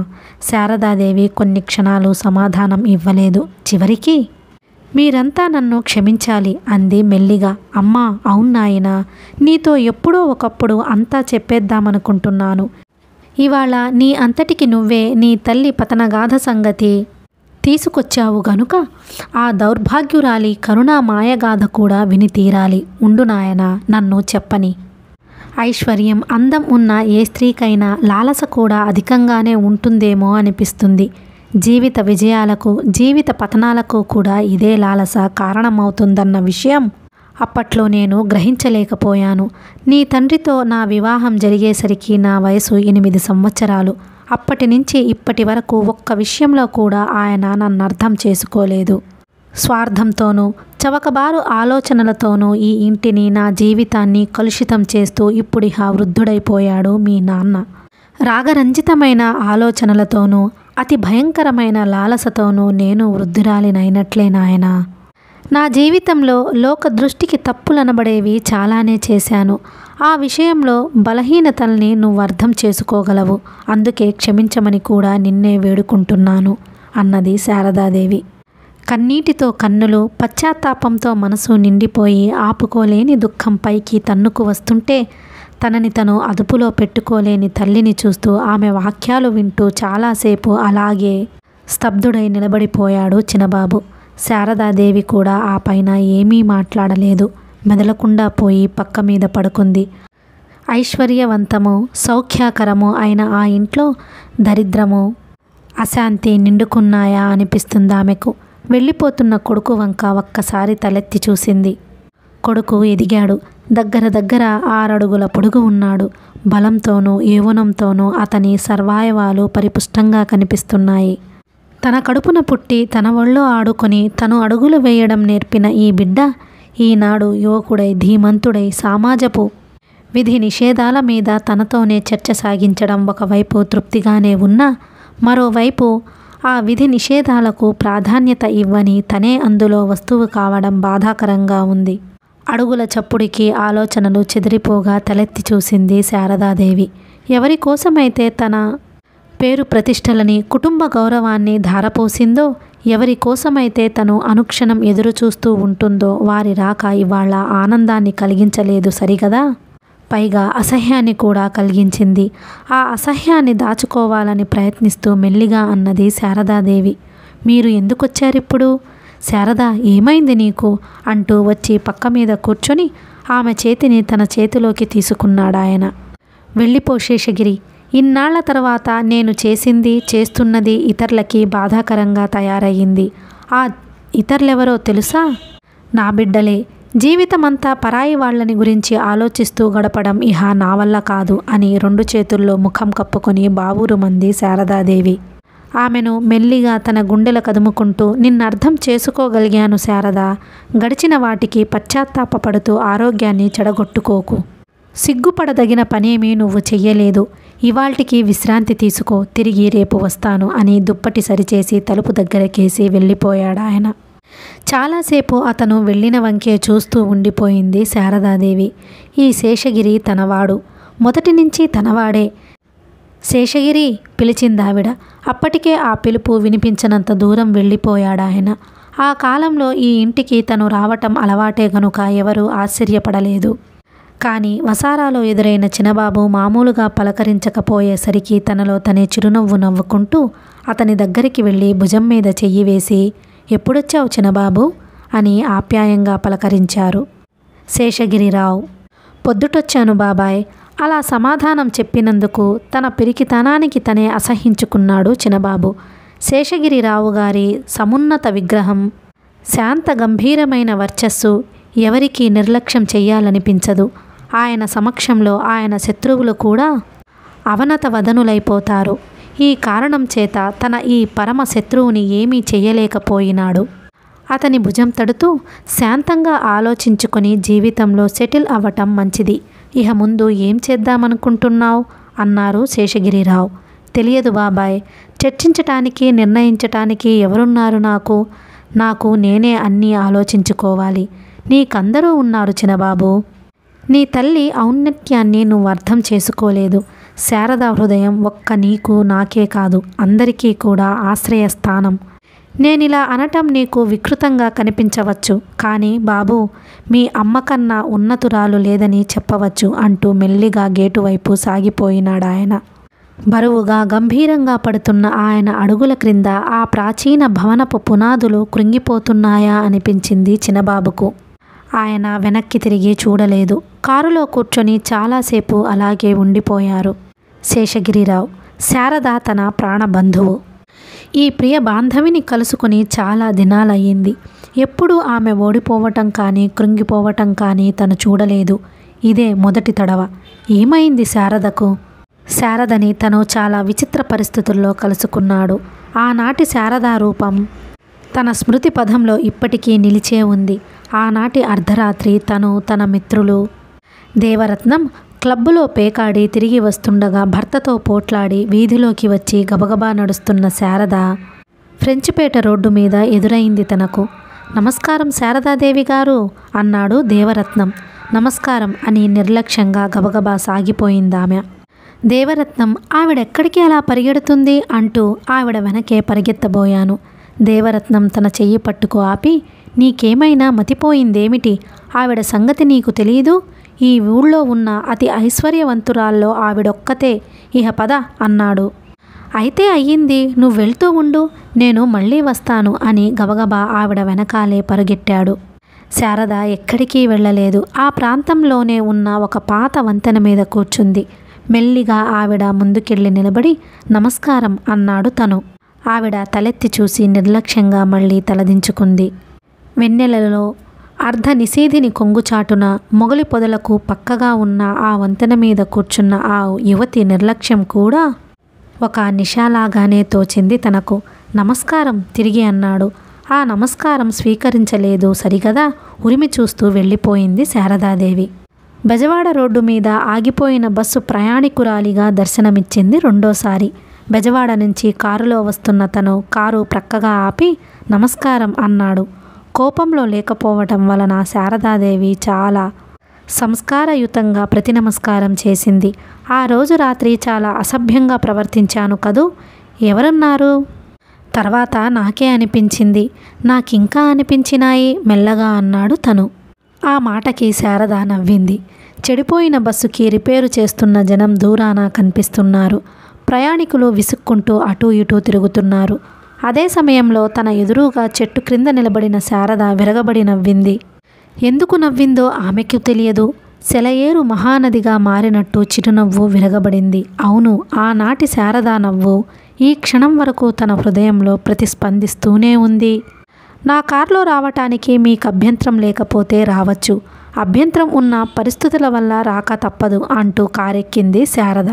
Speaker 1: శారదాదేవి కొన్ని క్షణాలు సమాధానం ఇవ్వలేదు. చివరికి, మీరంతా నన్ను క్షమించాలి అంది మెల్లిగా. అమ్మా, అవునాయనా, నీతో ఎప్పుడో ఒకప్పుడు అంతా చెప్పేద్దామనుకుంటున్నాను. ఇవాళ నీ అంతటికి నువ్వే నీ తల్లి పతనగాథ సంగతి తీసుకొచ్చావు గనుక ఆ దౌర్భాగ్యురాలి కరుణా మాయగాథ కూడా విని తీరాలి. ఉండు నాయనా, నన్ను చెప్పని. ఐశ్వర్యం, అందం ఉన్న ఏ స్త్రీకైనా లాలస కూడా అధికంగానే ఉంటుందేమో అనిపిస్తుంది. జీవిత విజయాలకు, జీవిత పతనాలకు కూడా ఇదే లాలస కారణమవుతుందన్న విషయం అప్పట్లో నేను గ్రహించలేకపోయాను. నీ తండ్రితో నా వివాహం జరిగేసరికి నా వయసు 8 సంవత్సరాలు. అప్పటి నుంచి ఇప్పటి వరకు ఒక్క విషయంలో కూడా ఆయన నన్ను అర్థం చేసుకోలేదు. స్వార్థంతోనూ చవకబారు ఆలోచనలతోనూ ఈ ఇంటిని, నా జీవితాన్ని కలుషితం చేస్తూ ఇప్పుడిహ వృద్ధుడైపోయాడు మీ నాన్న. రాగరంజితమైన ఆలోచనలతోనూ అతి భయంకరమైన లాలసతోనూ నేను వృద్ధురాలినైనట్లే నాయనా. నా జీవితంలో లోక దృష్టికి తప్పులనబడేవి చాలానే చేశాను. ఆ విషయంలో బలహీనతల్ని నువ్వు అర్థం చేసుకోగలవు. అందుకే క్షమించమని కూడా నిన్నే వేడుకుంటున్నాను అన్నది శారదాదేవి. కన్నీటితో కన్నులు, పశ్చాత్తాపంతో మనసు నిండిపోయి ఆపుకోలేని దుఃఖం పైకి తన్నుకు వస్తుంటే తనని తను అదుపులో పెట్టుకోలేని తల్లిని చూస్తూ ఆమె వాక్యాలు వింటూ చాలాసేపు అలాగే స్తబ్దుడై నిలబడిపోయాడు చిన్నబాబు. శారదాదేవి కూడా ఆ పైన ఏమీ మాట్లాడలేదు. మెదలకుండా పోయి పక్క మీద పడుకుంది. ఐశ్వర్యవంతము, సౌఖ్యాకరము అయిన ఆ ఇంట్లో దరిద్రము, అశాంతి నిండుకున్నాయా అనిపిస్తుంది ఆమెకు. వెళ్ళిపోతున్న కొడుకు వంక ఒక్కసారి తలెత్తి చూసింది. కొడుకు ఎదిగాడు. దగ్గర 6 అడుగుల పొడుగు ఉన్నాడు. బలంతోనూ యౌవనంతోనూ అతని సర్వాయవాలు పరిపుష్టంగా కనిపిస్తున్నాయి. తన కడుపున పుట్టి తన ఒళ్ళో ఆడుకొని తను అడుగులు వేయడం నేర్పిన ఈ బిడ్డ ఈనాడు యువకుడై ధీమంతుడై సమాజపు విధి నిషేధాల మీద తనతోనే చర్చ సాగించడం ఒకవైపు తృప్తిగానే ఉన్నా, మరోవైపు ఆ విధి నిషేధాలకు ప్రాధాన్యత ఇవ్వని తనే అందులో వస్తువు కావడం బాధాకరంగా ఉంది. అడుగుల చప్పుడికి ఆలోచనలు చెదిరిపోగా తలెత్తి చూసింది శారదాదేవి. ఎవరి కోసమైతే తన పేరు ప్రతిష్టలని, కుటుంబ గౌరవాన్ని ధారపోసిందో, ఎవరి కోసమైతే తను అనుక్షణం ఎదురు చూస్తూ ఉంటుందో వారి రాక ఇవాళ ఆనందాన్ని కలిగించలేదు సరిగదా, పైగా అసహ్యాన్ని కూడా కలిగించింది. ఆ అసహ్యాన్ని దాచుకోవాలని ప్రయత్నిస్తూ మెల్లిగా అన్నది శారదాదేవి. మీరు ఎందుకొచ్చారిప్పుడు? శారదా, ఏమైంది నీకు? అంటూ వచ్చి పక్క మీద కూర్చొని ఆమె చేతిని తన చేతిలోకి తీసుకున్నాడాయన. వెళ్ళిపో శేషగిరి. ఇన్నాళ్ల తర్వాత నేను చేసింది, చేస్తున్నది ఇతరులకి బాధాకరంగా తయారయ్యింది. ఆ ఇతరులెవరో తెలుసా? నా బిడ్డలే. జీవితమంతా పరాయి వాళ్ళని గురించి ఆలోచిస్తూ గడపడం ఇహ నా వల్ల కాదు అని 2 చేతుల్లో ముఖం కప్పుకొని బావురుమంది శారదాదేవి. ఆమెను మెల్లిగా తన గుండెల కదుముకుంటూ, నిన్నర్థం చేసుకోగలిగాను శారదా. గడిచిన వాటికి పశ్చాత్తాపపడుతూ ఆరోగ్యాన్ని చెడగొట్టుకోకు. సిగ్గుపడదగిన పనేమీ నువ్వు చెయ్యలేదు. ఇవాల్టికి విశ్రాంతి తీసుకో, తిరిగి రేపు వస్తాను అని దుప్పటి సరిచేసి తలుపు దగ్గరకేసి వెళ్ళిపోయాడాయన. చాలాసేపు అతను వెళ్ళిన వంకే చూస్తూ ఉండిపోయింది శారదాదేవి. ఈ శేషగిరి తనవాడు, మొదటి నుంచి తనవాడే. శేషగిరి పిలిచిందావిడ. అప్పటికే ఆ పిలుపు వినిపించనంత దూరం వెళ్ళిపోయాడాయన. ఆ కాలంలో ఈ ఇంటికి తను రావటం అలవాటే గనుక ఎవరూ ఆశ్చర్యపడలేదు. కానీ వసారాలో ఎదురైన చినబాబు మామూలుగా పలకరించకపోయేసరికి తనలో తనే చిరునవ్వు నవ్వుకుంటూ అతని దగ్గరికి వెళ్ళి భుజం మీద చెయ్యి వేసి, ఎప్పుడొచ్చావు చినబాబు అని ఆప్యాయంగా పలకరించారు. శేషగిరిరావు. పొద్దుటొచ్చాను బాబాయ్. అలా సమాధానం చెప్పినందుకు తన పిరికితనానికి తనే అసహించుకున్నాడు చినబాబు. శేషగిరిరావు గారి సమున్నత విగ్రహం, శాంత గంభీరమైన వర్చస్సు ఎవరికీ నిర్లక్ష్యం చెయ్యాలనిపించదు. ఆయన సమక్షంలో ఆయన శత్రువులు కూడా అవనత వదనులైపోతారు. ఈ కారణం చేత తన ఈ పరమ శత్రువుని ఏమీ చెయ్యలేకపోయినాడు. అతని భుజం తడుతూ శాంతంగా ఆలోచించుకొని జీవితంలో సెటిల్ అవ్వటం మంచిది. ఇహ ముందు ఏం చేద్దామనుకుంటున్నావు అన్నారు శేషగిరిరావు. తెలియదు బాబాయ్. చర్చించటానికి, నిర్ణయించటానికి ఎవరున్నారు నాకు నేనే అన్నీ ఆలోచించుకోవాలి. నీకందరూ ఉన్నారు చినబాబు. నీ తల్లి ఔన్నత్యాన్ని నువ్వు అర్థం చేసుకోలేదు. శారదా హృదయం ఒక్క నీకు నాకే కాదు, అందరికీ కూడా ఆశ్రయస్థానం. నేనిలా అనటం నీకు వికృతంగా కనిపించవచ్చు, కానీ బాబు, మీ అమ్మకన్నా ఉన్నతురాలు లేదని చెప్పవచ్చు అంటూ మెల్లిగా గేటు వైపు సాగిపోయినాడాయన. బరువుగా గంభీరంగా పడుతున్న ఆయన అడుగుల క్రింద ఆ ప్రాచీన భవనపు పునాదులు కృంగిపోతున్నాయా అనిపించింది చినబాబుకు. ఆయన వెనక్కి తిరిగి చూడలేదు. కారులో కూర్చొని చాలాసేపు అలాగే ఉండిపోయారు. శేషగిరిరావు. శారద తన ప్రాణబంధువు. ఈ ప్రియ బాంధవిని కలుసుకుని చాలా దినాలయ్యింది. ఎప్పుడూ ఆమె ఓడిపోవటం కానీ కృంగిపోవటం కానీ తను చూడలేదు. ఇదే మొదటి తడవ. ఏమైంది శారదకు? శారదని తను చాలా విచిత్ర పరిస్థితుల్లో కలుసుకున్నాడు. ఆనాటి శారదా రూపం తన స్మృతి పథంలో ఇప్పటికీ నిలిచే ఉంది. ఆనాటి అర్ధరాత్రి తను, తన మిత్రులు, దేవరత్నం క్లబ్బులో పేకాడి తిరిగి వస్తుండగా భర్తతో పోట్లాడి వీధిలోకి వచ్చి గబగబా నడుస్తున్న శారద ఫ్రెంచిపేట రోడ్డు మీద ఎదురైంది తనకు. నమస్కారం శారదాదేవి గారు అన్నాడు దేవరత్నం. నమస్కారం అని నిర్లక్ష్యంగా గబగబా సాగిపోయిందామె. దేవరత్నం, ఆవిడెక్కడికి అలా పరిగెడుతుంది అంటూ ఆవిడ వెనకే పరిగెత్తబోయాను. దేవరత్నం తన చెయ్యి పట్టుకు ఆపి, నీకేమైనా మతిపోయిందేమిటి? ఆవిడ సంగతి నీకు తెలీదు? ఈ ఊళ్ళో ఉన్న అతి ఐశ్వర్యవంతురాల్లో ఆవిడొక్కతే. ఇహ పద అన్నాడు. అయితే అయ్యింది, నువ్వు వెళ్తూ ఉండు, నేను మళ్ళీ వస్తాను అని గబగబా ఆవిడ వెనకాలే పరుగెట్టాడు. శారద ఎక్కడికి వెళ్ళలేదు. ఆ ప్రాంతంలోనే ఉన్న ఒక పాత వంతెన మీద కూర్చుంది. మెల్లిగా ఆవిడ ముందుకెళ్ళి నిలబడి నమస్కారం అన్నాడు తను. ఆవిడ తలెత్తి చూసి నిర్లక్ష్యంగా మళ్ళీ తలదించుకుంది. వెన్నెలలో అర్ధ నిశీధిని కొంగుచాటున మొగలి పొదలకు పక్కగా ఉన్న ఆ వంతెన మీద కూర్చున్న ఆ యువతి నిర్లక్ష్యం కూడా ఒక నిషాలాగానే తోచింది తనకు. నమస్కారం తిరిగి అన్నాడు. ఆ నమస్కారం స్వీకరించలేదు సరిగదా. ఉరిమి చూస్తూ వెళ్ళిపోయింది శారదాదేవి. బెజవాడ రోడ్డు మీద ఆగిపోయిన బస్సు ప్రయాణికురాలిగా దర్శనమిచ్చింది రెండోసారి. బెజవాడ నుంచి కారులో వస్తున్న తను కారు ప్రక్కగా ఆపి నమస్కారం అన్నాడు. కోపంలో లేకపోవటం వలన శారదాదేవి చాలా సంస్కారయుతంగా ప్రతినమస్కారం చేసింది. ఆ రోజు రాత్రి చాలా అసభ్యంగా ప్రవర్తించాను కదూ, ఎవరన్నారు? తర్వాత నాకే అనిపించింది. నాకింకా అనిపించినాయి మెల్లగా అన్నాడు తను. ఆ మాటకి శారద నవ్వింది. చెడిపోయిన బస్సుకి రిపేరు చేస్తున్న జనం దూరాన కనిపిస్తున్నారు. ప్రయాణికులు విసుక్కుంటూ అటూ ఇటూ తిరుగుతున్నారు. అదే సమయంలో తన ఎదురుగా చెట్టు క్రింద నిలబడిన శారద విరగబడి నవ్వింది. ఎందుకు నవ్విందో ఆమెకు తెలియదు. సెలయేరు మహానదిగా మారినట్టు చిరునవ్వు విరగబడింది. అవును, ఆనాటి శారదా నవ్వు ఈ క్షణం వరకు తన హృదయంలో ప్రతిస్పందిస్తూనే ఉంది. నా కారులో రావటానికి మీకు అభ్యంతరం లేకపోతే రావచ్చు, అభ్యంతరం ఉన్న పరిస్థితుల వల్ల రాక తప్పదు అంటూ కారెక్కింది శారద.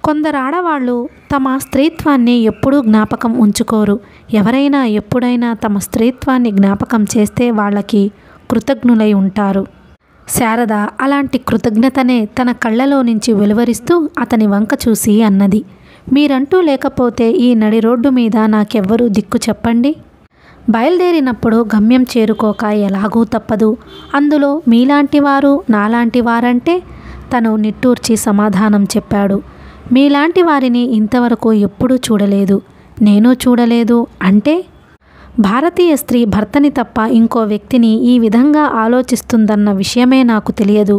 Speaker 1: కొందరు ఆడవాళ్ళు తమ స్త్రీత్వాన్ని ఎప్పుడూ జ్ఞాపకం ఉంచుకోరు. ఎవరైనా ఎప్పుడైనా తమ స్త్రీత్వాన్ని జ్ఞాపకం చేస్తే వాళ్ళకి కృతజ్ఞులై ఉంటారు. శారద అలాంటి కృతజ్ఞతనే తన కళ్ళలో నుంచి వెలువరిస్తూ అతని వంక చూసి అన్నది. మీరంటూ లేకపోతే ఈ నడి రోడ్డు మీద నాకెవ్వరూ దిక్కు చెప్పండి. బయలుదేరినప్పుడు గమ్యం చేరుకోక ఎలాగూ తప్పదు. అందులో మీలాంటి వారు నాలాంటి వారంటే తను నిట్టూర్చి సమాధానం చెప్పాడు. మీలాంటి వారిని ఇంతవరకు ఎప్పుడూ చూడలేదు. నేను చూడలేదు అంటే? భారతీయ స్త్రీ భర్తని తప్ప ఇంకో వ్యక్తిని ఈ విధంగా ఆలోచిస్తుందన్న విషయమే నాకు తెలియదు.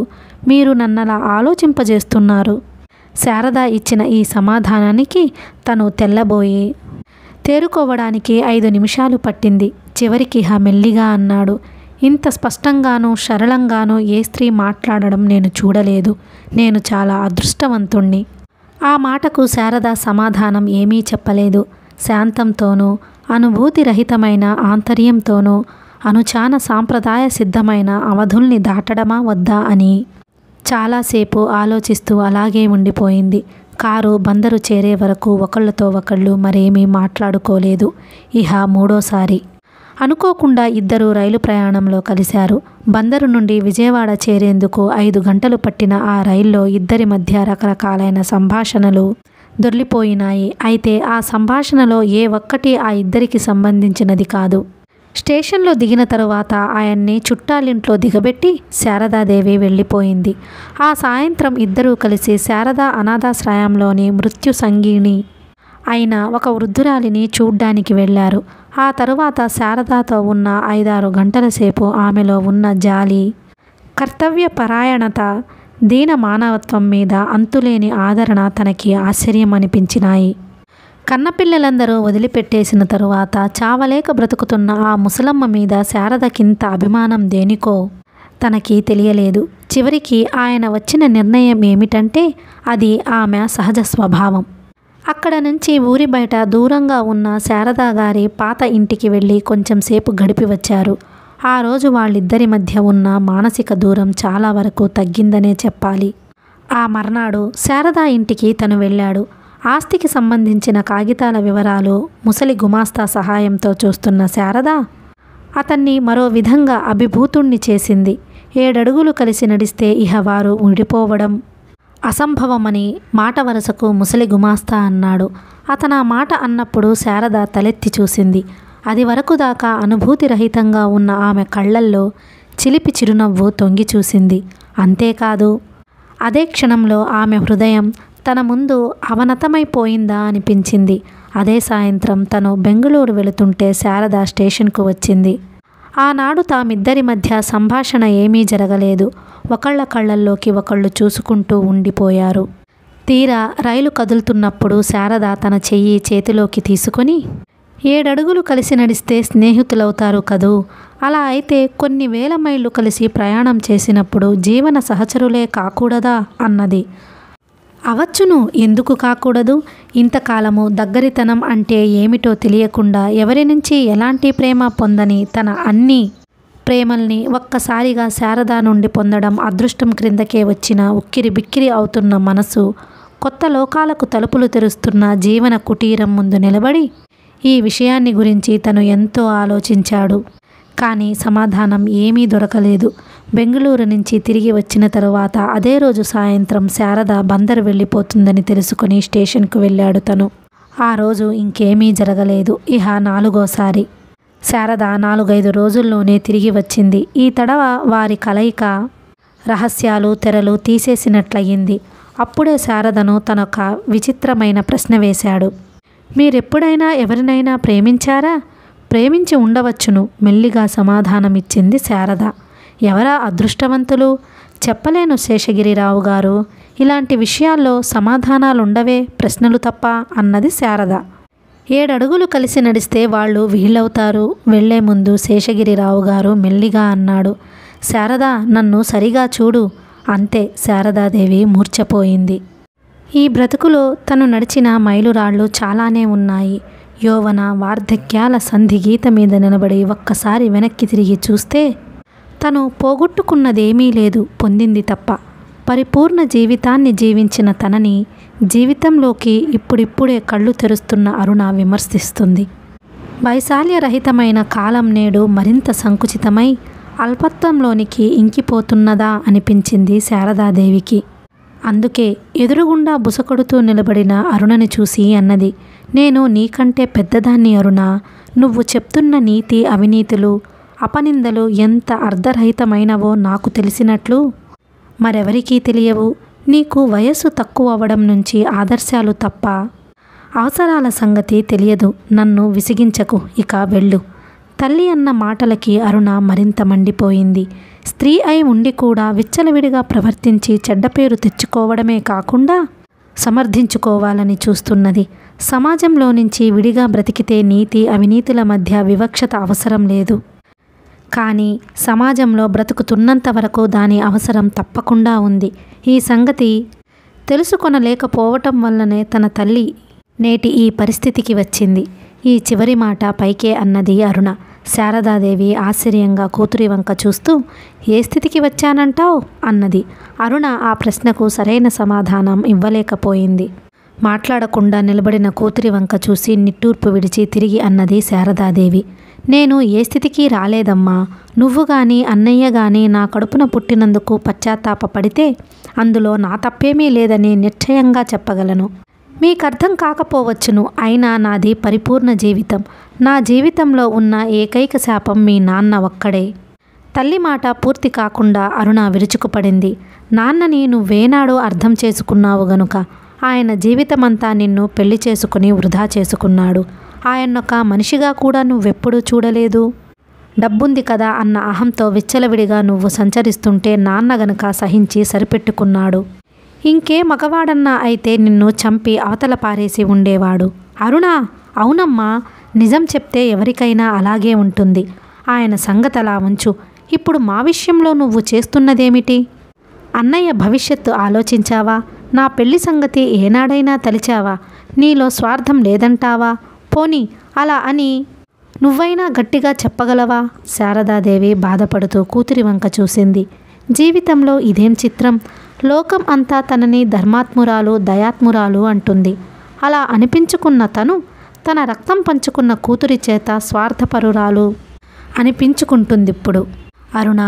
Speaker 1: మీరు నన్నలా ఆలోచింపజేస్తున్నారు. శారద ఇచ్చిన ఈ సమాధానానికి తను తెల్లబోయి తేరుకోవడానికి 5 నిమిషాలు పట్టింది. చివరికి మెల్లిగా అన్నాడు. ఇంత స్పష్టంగానూ సరళంగానూ ఏ స్త్రీ మాట్లాడడం నేను చూడలేదు. నేను చాలా అదృష్టవంతుణ్ణి. ఆ మాటకు శారద సమాధానం ఏమీ చెప్పలేదు. శాంతంతోనూ అనుభూతిరహితమైన ఆంతర్యంతోనూ అనుచాన సాంప్రదాయ సిద్ధమైన అవధుల్ని దాటడమా వద్దా అని చాలాసేపు ఆలోచిస్తూ అలాగే ఉండిపోయింది. కారు బందరు చేరే వరకు ఒకళ్ళతో ఒకళ్ళు మరేమీ మాట్లాడుకోలేదు. ఇహ 3వసారి అనుకోకుండా ఇద్దరు రైలు ప్రయాణంలో కలిశారు. బందరు నుండి విజయవాడ చేరేందుకు 5 గంటలు పట్టిన ఆ రైల్లో ఇద్దరి మధ్య రకరకాలైన సంభాషణలు దొర్లిపోయినాయి. అయితే ఆ సంభాషణలో ఏ ఒక్కటి ఆ ఇద్దరికి సంబంధించినది కాదు. స్టేషన్లో దిగిన తరువాత ఆయన్ని చుట్టాలింట్లో దిగబెట్టి శారదాదేవి వెళ్ళిపోయింది. ఆ సాయంత్రం ఇద్దరూ కలిసి శారదా అనాథాశ్రయంలోని మృత్యు సంగీని అయిన ఒక వృద్ధురాలిని చూడ్డానికి వెళ్ళారు. ఆ తరువాత శారదాతో ఉన్న 5-6 గంటల సేపు ఆమెలో ఉన్న జాలి, కర్తవ్య పరాయణత, దీన మానవత్వం మీద అంతులేని ఆదరణ తనకి ఆశ్చర్యం అనిపించినాయి. కన్నపిల్లలందరూ వదిలిపెట్టేసిన తరువాత చావలేక బ్రతుకుతున్న ఆ ముసలమ్మ మీద శారదకింత అభిమానం దేనికో తనకి తెలియలేదు. చివరికి ఆయన వచ్చిన నిర్ణయం ఏమిటంటే అది ఆమె సహజ స్వభావం. అక్కడ నుంచి ఊరి బయట దూరంగా ఉన్న శారదా గారి పాత ఇంటికి వెళ్ళి కొంచెం సేపు గడిపి వచ్చారు. ఆ రోజు వాళ్ళిద్దరి మధ్య ఉన్న మానసిక దూరం చాలా వరకు తగ్గిందనే చెప్పాలి. ఆ మర్నాడు శారదా ఇంటికి తను వెళ్ళాడు. ఆస్తికి సంబంధించిన కాగితాల వివరాలు ముసలి గుమాస్తా సహాయంతో చూస్తున్న శారద అతన్ని మరో విధంగా అభిభూతుణ్ణి చేసింది. 7 అడుగులు కలిసి నడిస్తే ఇహ వారు విడిపోవడం అసంభవమని మాట వరుసకు ముసలి గుమాస్తా అన్నాడు. అతను ఆ మాట అన్నప్పుడు శారద తలెత్తి చూసింది. అది వరకు దాకా అనుభూతిరహితంగా ఉన్న ఆమె కళ్ళల్లో చిలిపి చిరునవ్వు తొంగి చూసింది. అంతేకాదు, అదే క్షణంలో ఆమె హృదయం తన ముందు అవనతమైపోయిందా అనిపించింది. అదే సాయంత్రం తను బెంగుళూరు వెళుతుంటే శారద స్టేషన్కు వచ్చింది. ఆనాడు తామిద్దరి మధ్య సంభాషణ ఏమీ జరగలేదు. ఒకళ్ళ కళ్ళల్లోకి ఒకళ్ళు చూసుకుంటూ ఉండిపోయారు. తీరా రైలు కదులుతున్నప్పుడు శారద తన చెయ్యి చేతిలోకి తీసుకొని 7 అడుగులు కలిసి నడిస్తే స్నేహితులవుతారు కదూ, అలా అయితే కొన్ని వేల మైళ్ళు కలిసి ప్రయాణం చేసినప్పుడు జీవన సహచరులే కాకూడదా అన్నది. అవచ్చును, ఎందుకు కాకూడదు? ఇంతకాలము దగ్గరితనం అంటే ఏమిటో తెలియకుండా ఎవరి నుంచి ఎలాంటి ప్రేమ పొందని తన అన్ని ప్రేమల్ని ఒక్కసారిగా శారద నుండి పొందడం అదృష్టం క్రిందకే వచ్చిన ఉక్కిరి బిక్కిరి అవుతున్న మనసు కొత్త లోకాలకు తలుపులు తెరుస్తున్న జీవన కుటీరం ముందు నిలబడి ఈ విషయాన్ని గురించి తను ఎంతో ఆలోచించాడు. కానీ సమాధానం ఏమీ దొరకలేదు. బెంగుళూరు నుంచి తిరిగి వచ్చిన తరువాత అదే రోజు సాయంత్రం శారద బందరు వెళ్ళిపోతుందని తెలుసుకుని స్టేషన్కు వెళ్ళాడు తను. ఆ రోజు ఇంకేమీ జరగలేదు. ఇహ 4వసారి శారద 4-5 రోజుల్లోనే తిరిగి వచ్చింది. ఈ తడవ వారి కలయిక రహస్యాలు తెరలు తీసేసినట్లయింది. అప్పుడే శారదను తనొక విచిత్రమైన ప్రశ్న వేశాడు. మీరెప్పుడైనా ఎవరినైనా ప్రేమించారా? ప్రేమించి ఉండవచ్చును, మెల్లిగా సమాధానమిచ్చింది శారద. ఎవరా అదృష్టవంతులు? చెప్పలేను శేషగిరిరావు గారు. ఇలాంటి విషయాల్లో సమాధానాలుండవే, ప్రశ్నలు తప్ప అన్నది శారద. 7 అడుగులు కలిసి నడిస్తే వాళ్ళు వీళ్ళవుతారు. వెళ్లే ముందు శేషగిరిరావు గారు మెల్లిగా అన్నాడు. శారద, నన్ను సరిగా చూడు. అంతే, శారదాదేవి మూర్ఛపోయింది. ఈ బ్రతుకులో తను నడిచిన మైలురాళ్ళు చాలానే ఉన్నాయి. యౌవన వార్ధక్యాల సంధిగీత మీద నిలబడి ఒక్కసారి వెనక్కి తిరిగి చూస్తే తను పోగొట్టుకున్నదేమీ లేదు, పొందింది తప్ప. పరిపూర్ణ జీవితాన్ని జీవించిన తనని జీవితంలోకి ఇప్పుడిప్పుడే కళ్ళు తెరుస్తున్న అరుణ విమర్శిస్తుంది. వైశాల్యరహితమైన కాలం నేడు మరింత సంకుచితమై అల్పత్వంలోనికి ఇంకిపోతున్నదా అనిపించింది శారదాదేవికి. అందుకే ఎదురుగుండా బుసకొడుతూ నిలబడిన అరుణని చూసి అన్నది, నేను నీకంటే పెద్దదాన్ని అరుణ. నువ్వు చెప్తున్న నీతి అవినీతులు అపనిందలు ఎంత అర్ధరహితమైనవో నాకు తెలిసినట్లు మరెవరికీ తెలియవు. నీకు వయస్సు తక్కువ అవ్వడం నుంచి ఆదర్శాలు తప్ప అవసరాల సంగతి తెలియదు. నన్ను విసిగించకు, ఇక వెళ్ళు. తల్లి అన్న మాటలకి అరుణ మరింత మండిపోయింది. స్త్రీ అయి ఉండి కూడా విచ్చలవిడిగా ప్రవర్తించి చెడ్డ పేరు తెచ్చుకోవడమే కాకుండా సమర్థించుకోవాలని చూస్తున్నది. సమాజంలో నుంచి విడిగా బ్రతికితే నీతి అవినీతుల మధ్య వివక్షత అవసరం లేదు. కానీ సమాజంలో బ్రతుకుతున్నంత వరకు దాని అవసరం తప్పకుండా ఉంది. ఈ సంగతి తెలుసుకొనలేకపోవటం వల్లనే తన తల్లి నేటి ఈ పరిస్థితికి వచ్చింది. ఈ చివరి మాట పైకే అన్నది అరుణ. శారదాదేవి ఆశ్చర్యంగా కూతురి వంక చూస్తూ, ఏ స్థితికి వచ్చానంటావు అన్నది. అరుణ ఆ ప్రశ్నకు సరైన సమాధానం ఇవ్వలేకపోయింది. మాట్లాడకుండా నిలబడిన కూతురి వంక చూసి నిట్టూర్పు విడిచి తిరిగి అన్నది శారదాదేవి. నేను ఏ స్థితికి రాలేదమ్మా. నువ్వు గాని అన్నయ్య గాని నా కడుపున పుట్టినందుకు పశ్చాత్తాపపడితే అందులో నా తప్పేమీ లేదని నిశ్చయంగా చెప్పగలను. మీకర్థం కాకపోవచ్చును, అయినా నాది పరిపూర్ణ జీవితం. నా జీవితంలో ఉన్న ఏకైక శాపం మీ నాన్న ఒక్కడే. తల్లి మాట పూర్తి కాకుండా అరుణ విరుచుకుపడింది. నాన్నని నువ్వేనాడో అర్థం చేసుకున్నావు గనుక ఆయన జీవితమంతా నిన్ను పెళ్లి చేసుకుని వృధా చేసుకున్నాడు. ఆయన్నొక మనిషిగా కూడా నువ్వెప్పుడూ చూడలేదు. డబ్బుంది కదా అన్న అహంతో విచ్చలవిడిగా నువ్వు సంచరిస్తుంటే నాన్న గనుక సహించి సరిపెట్టుకున్నాడు. ఇంకే మగవాడన్నా అయితే నిన్ను చంపి అవతల పారేసి ఉండేవాడు. అరుణా, అవునమ్మా, నిజం చెప్తే ఎవరికైనా అలాగే ఉంటుంది. ఆయన సంగతలా ఉంచు. ఇప్పుడు మా విషయంలో నువ్వు చేస్తున్నదేమిటి? అన్నయ్య భవిష్యత్తు ఆలోచించావా? నా పెళ్లి సంగతి ఏనాడైనా తలిచావా? నీలో స్వార్థం లేదంటావా? పోనీ అలా అని నువ్వైనా గట్టిగా చెప్పగలవా? శారదాదేవి బాధపడుతూ కూతురి వంక చూసింది. జీవితంలో ఇదేం చిత్రం! లోకం అంతా తనని ధర్మాత్మురాలు దయాత్మురాలు అంటుంది. అలా అనిపించుకున్న తను తన రక్తం పంచుకున్న కూతురి చేత స్వార్థపరురాలు అనిపించుకుంటుందిప్పుడు. అరుణ,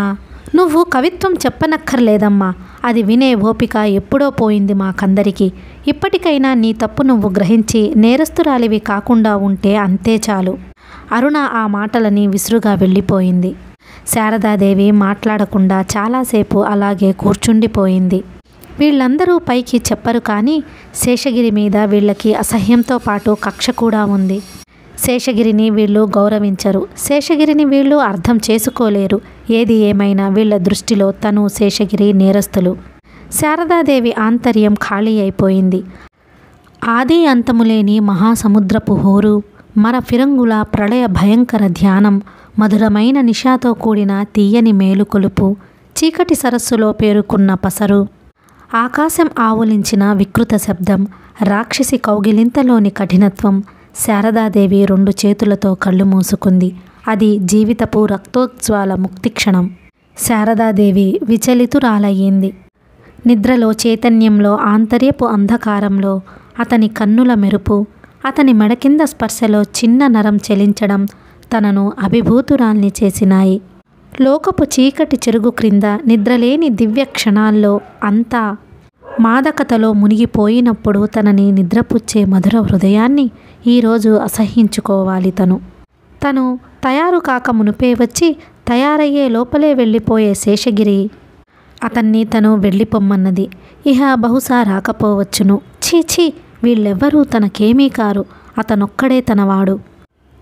Speaker 1: నువ్వు కవిత్వం చెప్పనక్కర్లేదమ్మా. అది వినే ఓపిక ఎప్పుడో పోయింది మాకందరికీ. ఇప్పటికైనా నీ తప్పు నువ్వు గ్రహించి నేరస్తురాలివి కాకుండా ఉంటే అంతే చాలు. అరుణ ఆ మాటలని విసురుగా వెళ్ళిపోయింది. శారదాదేవి మాట్లాడకుండా చాలాసేపు అలాగే కూర్చుండిపోయింది. వీళ్ళందరూ పైకి చెప్పరు కానీ శేషగిరి మీద వీళ్ళకి అసహ్యంతో పాటు కక్ష కూడా ఉంది. శేషగిరిని వీళ్ళు గౌరవించరు. శేషగిరిని వీళ్ళు అర్థం చేసుకోలేరు. ఏది ఏమైనా వీళ్ళ దృష్టిలో తను శేషగిరి నేరస్తులు. శారదాదేవి ఆంతర్యం ఖాళీ అయిపోయింది. ఆది అంతములేని మహాసముద్రపు హోరు, మర ఫిరంగుల ప్రళయ భయంకర ధ్యానం, మధురమైన నిషాతో కూడిన తీయని మేలుకొలుపు, చీకటి సరస్సులో పేరుకున్న పసరు, ఆకాశం ఆవులించిన వికృత శబ్దం, రాక్షసి కౌగిలింతలోని కఠినత్వం. శారదాదేవి 2 చేతులతో కళ్ళు మూసుకుంది. అది జీవితపు రక్తోజ్వాల ముక్తిక్షణం. శారదాదేవి విచలితురాలయ్యింది. నిద్రలో చైతన్యంలో ఆంతర్యపు అంధకారంలో అతని కన్నుల మెరుపు, అతని మెడ కింద స్పర్శలో చిన్న నరం చెలించడం తనను అభిభూతురాల్ని చేసినాయి. లోకపు చీకటి చెరుగు క్రింద నిద్రలేని దివ్య క్షణాల్లో అంతా మాదకతలో మునిగిపోయినప్పుడు తనని నిద్రపుచ్చే మధుర హృదయాన్ని ఈరోజు అసహ్యించుకోవాలి. తను తయారు కాక మునుపే వచ్చి తయారయ్యే లోపలే వెళ్ళిపోయే శేషగిరి అతన్ని తను వెళ్ళిపోమ్మన్నది. ఇహ బహుశా రాకపోవచ్చును. ఛీ, వీళ్ళెవ్వరూ తనకేమీ కారు, అతనొక్కడే తనవాడు.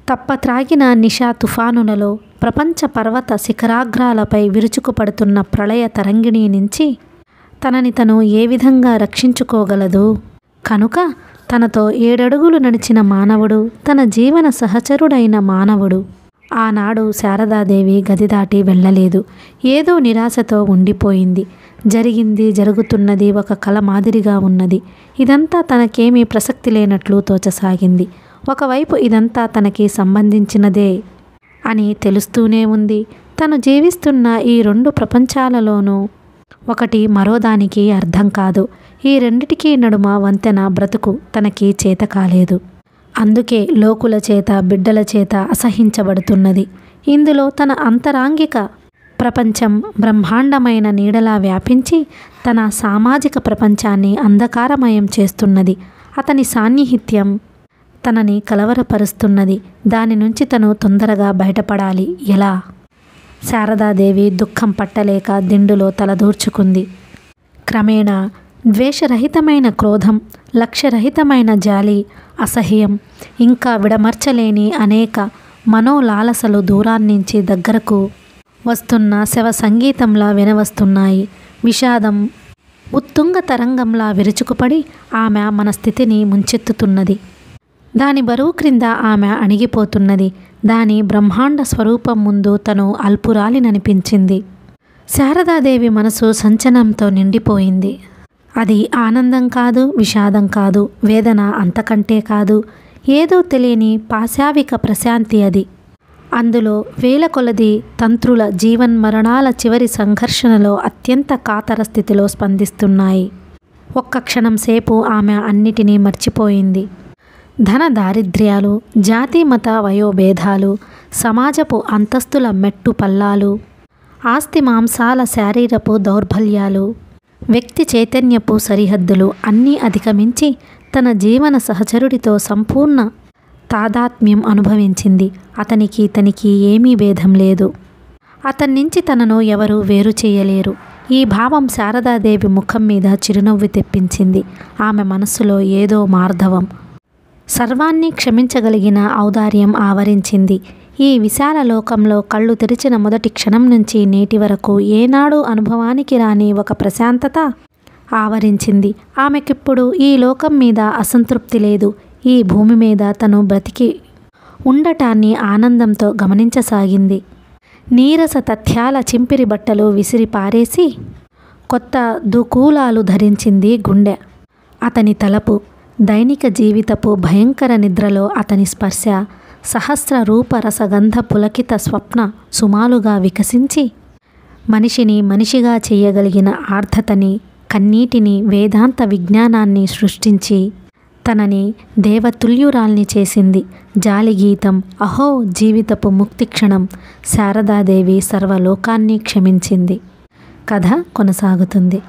Speaker 1: తప్పత్రాగిన నిశా తుఫానులలో ప్రపంచ పర్వత శిఖరాగ్రాలపై విరుచుకుపడుతున్న ప్రళయ తరంగిణి నుంచి తనని తను ఏ విధంగా రక్షించుకోగలదు? కనుక తనతో 7 అడుగులు నడిచిన మానవుడు, తన జీవన సహచరుడైన మానవుడు ఆనాడు శారదాదేవి గది దాటి వెళ్ళలేదు. ఏదో నిరాశతో ఉండిపోయింది. జరుగుతున్నది ఒక కల మాదిరిగా ఉన్నది. ఇదంతా తనకేమీ ప్రసక్తి లేనట్లు తోచసాగింది. ఒకవైపు ఇదంతా తనకి సంబంధించినదే అని తెలుస్తూనే ఉంది. తను జీవిస్తున్న ఈ 2 ప్రపంచాలలోనూ ఒకటి మరోదానికి అర్థం కాదు. ఈ రెండిటికీ నడుమ వంతెన బ్రతుకు తనకి చేత కాలేదు. అందుకే లోకుల చేత, బిడ్డల చేత అసహించబడుతున్నది. ఇందులో తన అంతరాంగిక ప్రపంచం బ్రహ్మాండమైన నీడలా వ్యాపించి తన సామాజిక ప్రపంచాన్ని అంధకారమయం చేస్తున్నది. అతని సాన్నిహిత్యం తనని కలవరపరుస్తున్నది. దాని నుంచి తను తొందరగా బయటపడాలి. ఎలా? శారదాదేవి దుఃఖం పట్టలేక దిండులో తలదూర్చుకుంది. క్రమేణా ద్వేషరహితమైన క్రోధం, లక్ష్యరహితమైన జాలి, అసహ్యం, ఇంకా విడమర్చలేని అనేక మనోలాలసలు దూరాన్నించి దగ్గరకు వస్తున్న శవ సంగీతంలా వినవస్తున్నాయి. విషాదం ఉత్తుంగ తరంగంలా విరుచుకుపడి ఆమె మన స్థితిని ముంచెత్తుతున్నది. దాని బరువు క్రింద ఆమె అణిగిపోతున్నది. దాని బ్రహ్మాండ స్వరూపం ముందు తను అల్పురాలిననిపించింది. శారదాదేవి మనసు సంచనంతో నిండిపోయింది. అది ఆనందం కాదు, విషాదం కాదు, వేదన అంతకంటే కాదు. ఏదో తెలియని పాశావిక ప్రశాంతి అది. అందులో వేల కొలది తంత్రుల జీవన్మరణాల చివరి సంఘర్షణలో అత్యంత కాతర స్థితిలో స్పందిస్తున్నాయి. ఒక్క క్షణం సేపు ఆమె అన్నిటినీ మర్చిపోయింది. ధన దారిద్ర్యాలు, జాతి మత వయోభేదాలు, సమాజపు అంతస్తుల మెట్టు పల్లాలు, ఆస్తి మాంసాల శారీరపు దౌర్బల్యాలు, వ్యక్తి చైతన్యపు సరిహద్దులు అన్నీ అధిగమించి తన జీవన సహచరుడితో సంపూర్ణ తాదాత్మ్యం అనుభవించింది. అతనికి తనికి ఏమీ భేదం లేదు. అతన్నించి తనను ఎవరూ వేరు చేయలేరు. ఈ భావం శారదాదేవి ముఖం మీద చిరునవ్వు తెప్పించింది. ఆమె మనస్సులో ఏదో మార్ధవం, సర్వాన్ని క్షమించగలిగిన ఔదార్యం ఆవరించింది. ఈ విశాల లోకంలో కళ్ళు తెరిచిన మొదటి క్షణం నుంచి నేటి వరకు ఏనాడు అనుభవానికి రాని ఒక ప్రశాంతత ఆవరించింది. ఆమెకిప్పుడు ఈ లోకం మీద అసంతృప్తి లేదు. ఈ భూమి మీద తను బ్రతికి ఉండటాన్ని ఆనందంతో గమనించసాగింది. నీరస తథ్యాల చింపిరి బట్టలు విసిరి పారేసి కొత్త దుకూలాలు ధరించింది గుండె. అతని తలపు దైనిక జీవితపు భయంకర నిద్రలో అతని స్పర్శ సహస్ర రూప రసగంధ పులకిత స్వప్న సుమాలుగా వికసించి మనిషిని మనిషిగా చేయగలిగిన ఆర్ధతని, కన్నీటిని, వేదాంత విజ్ఞానాన్ని సృష్టించి తనని దేవతుల్యురాల్ని చేసింది. జాలిగీతం, అహో జీవితపు ముక్తిక్షణం. శారదాదేవి సర్వలోకాన్ని క్షమించింది. కథ కొనసాగుతుంది.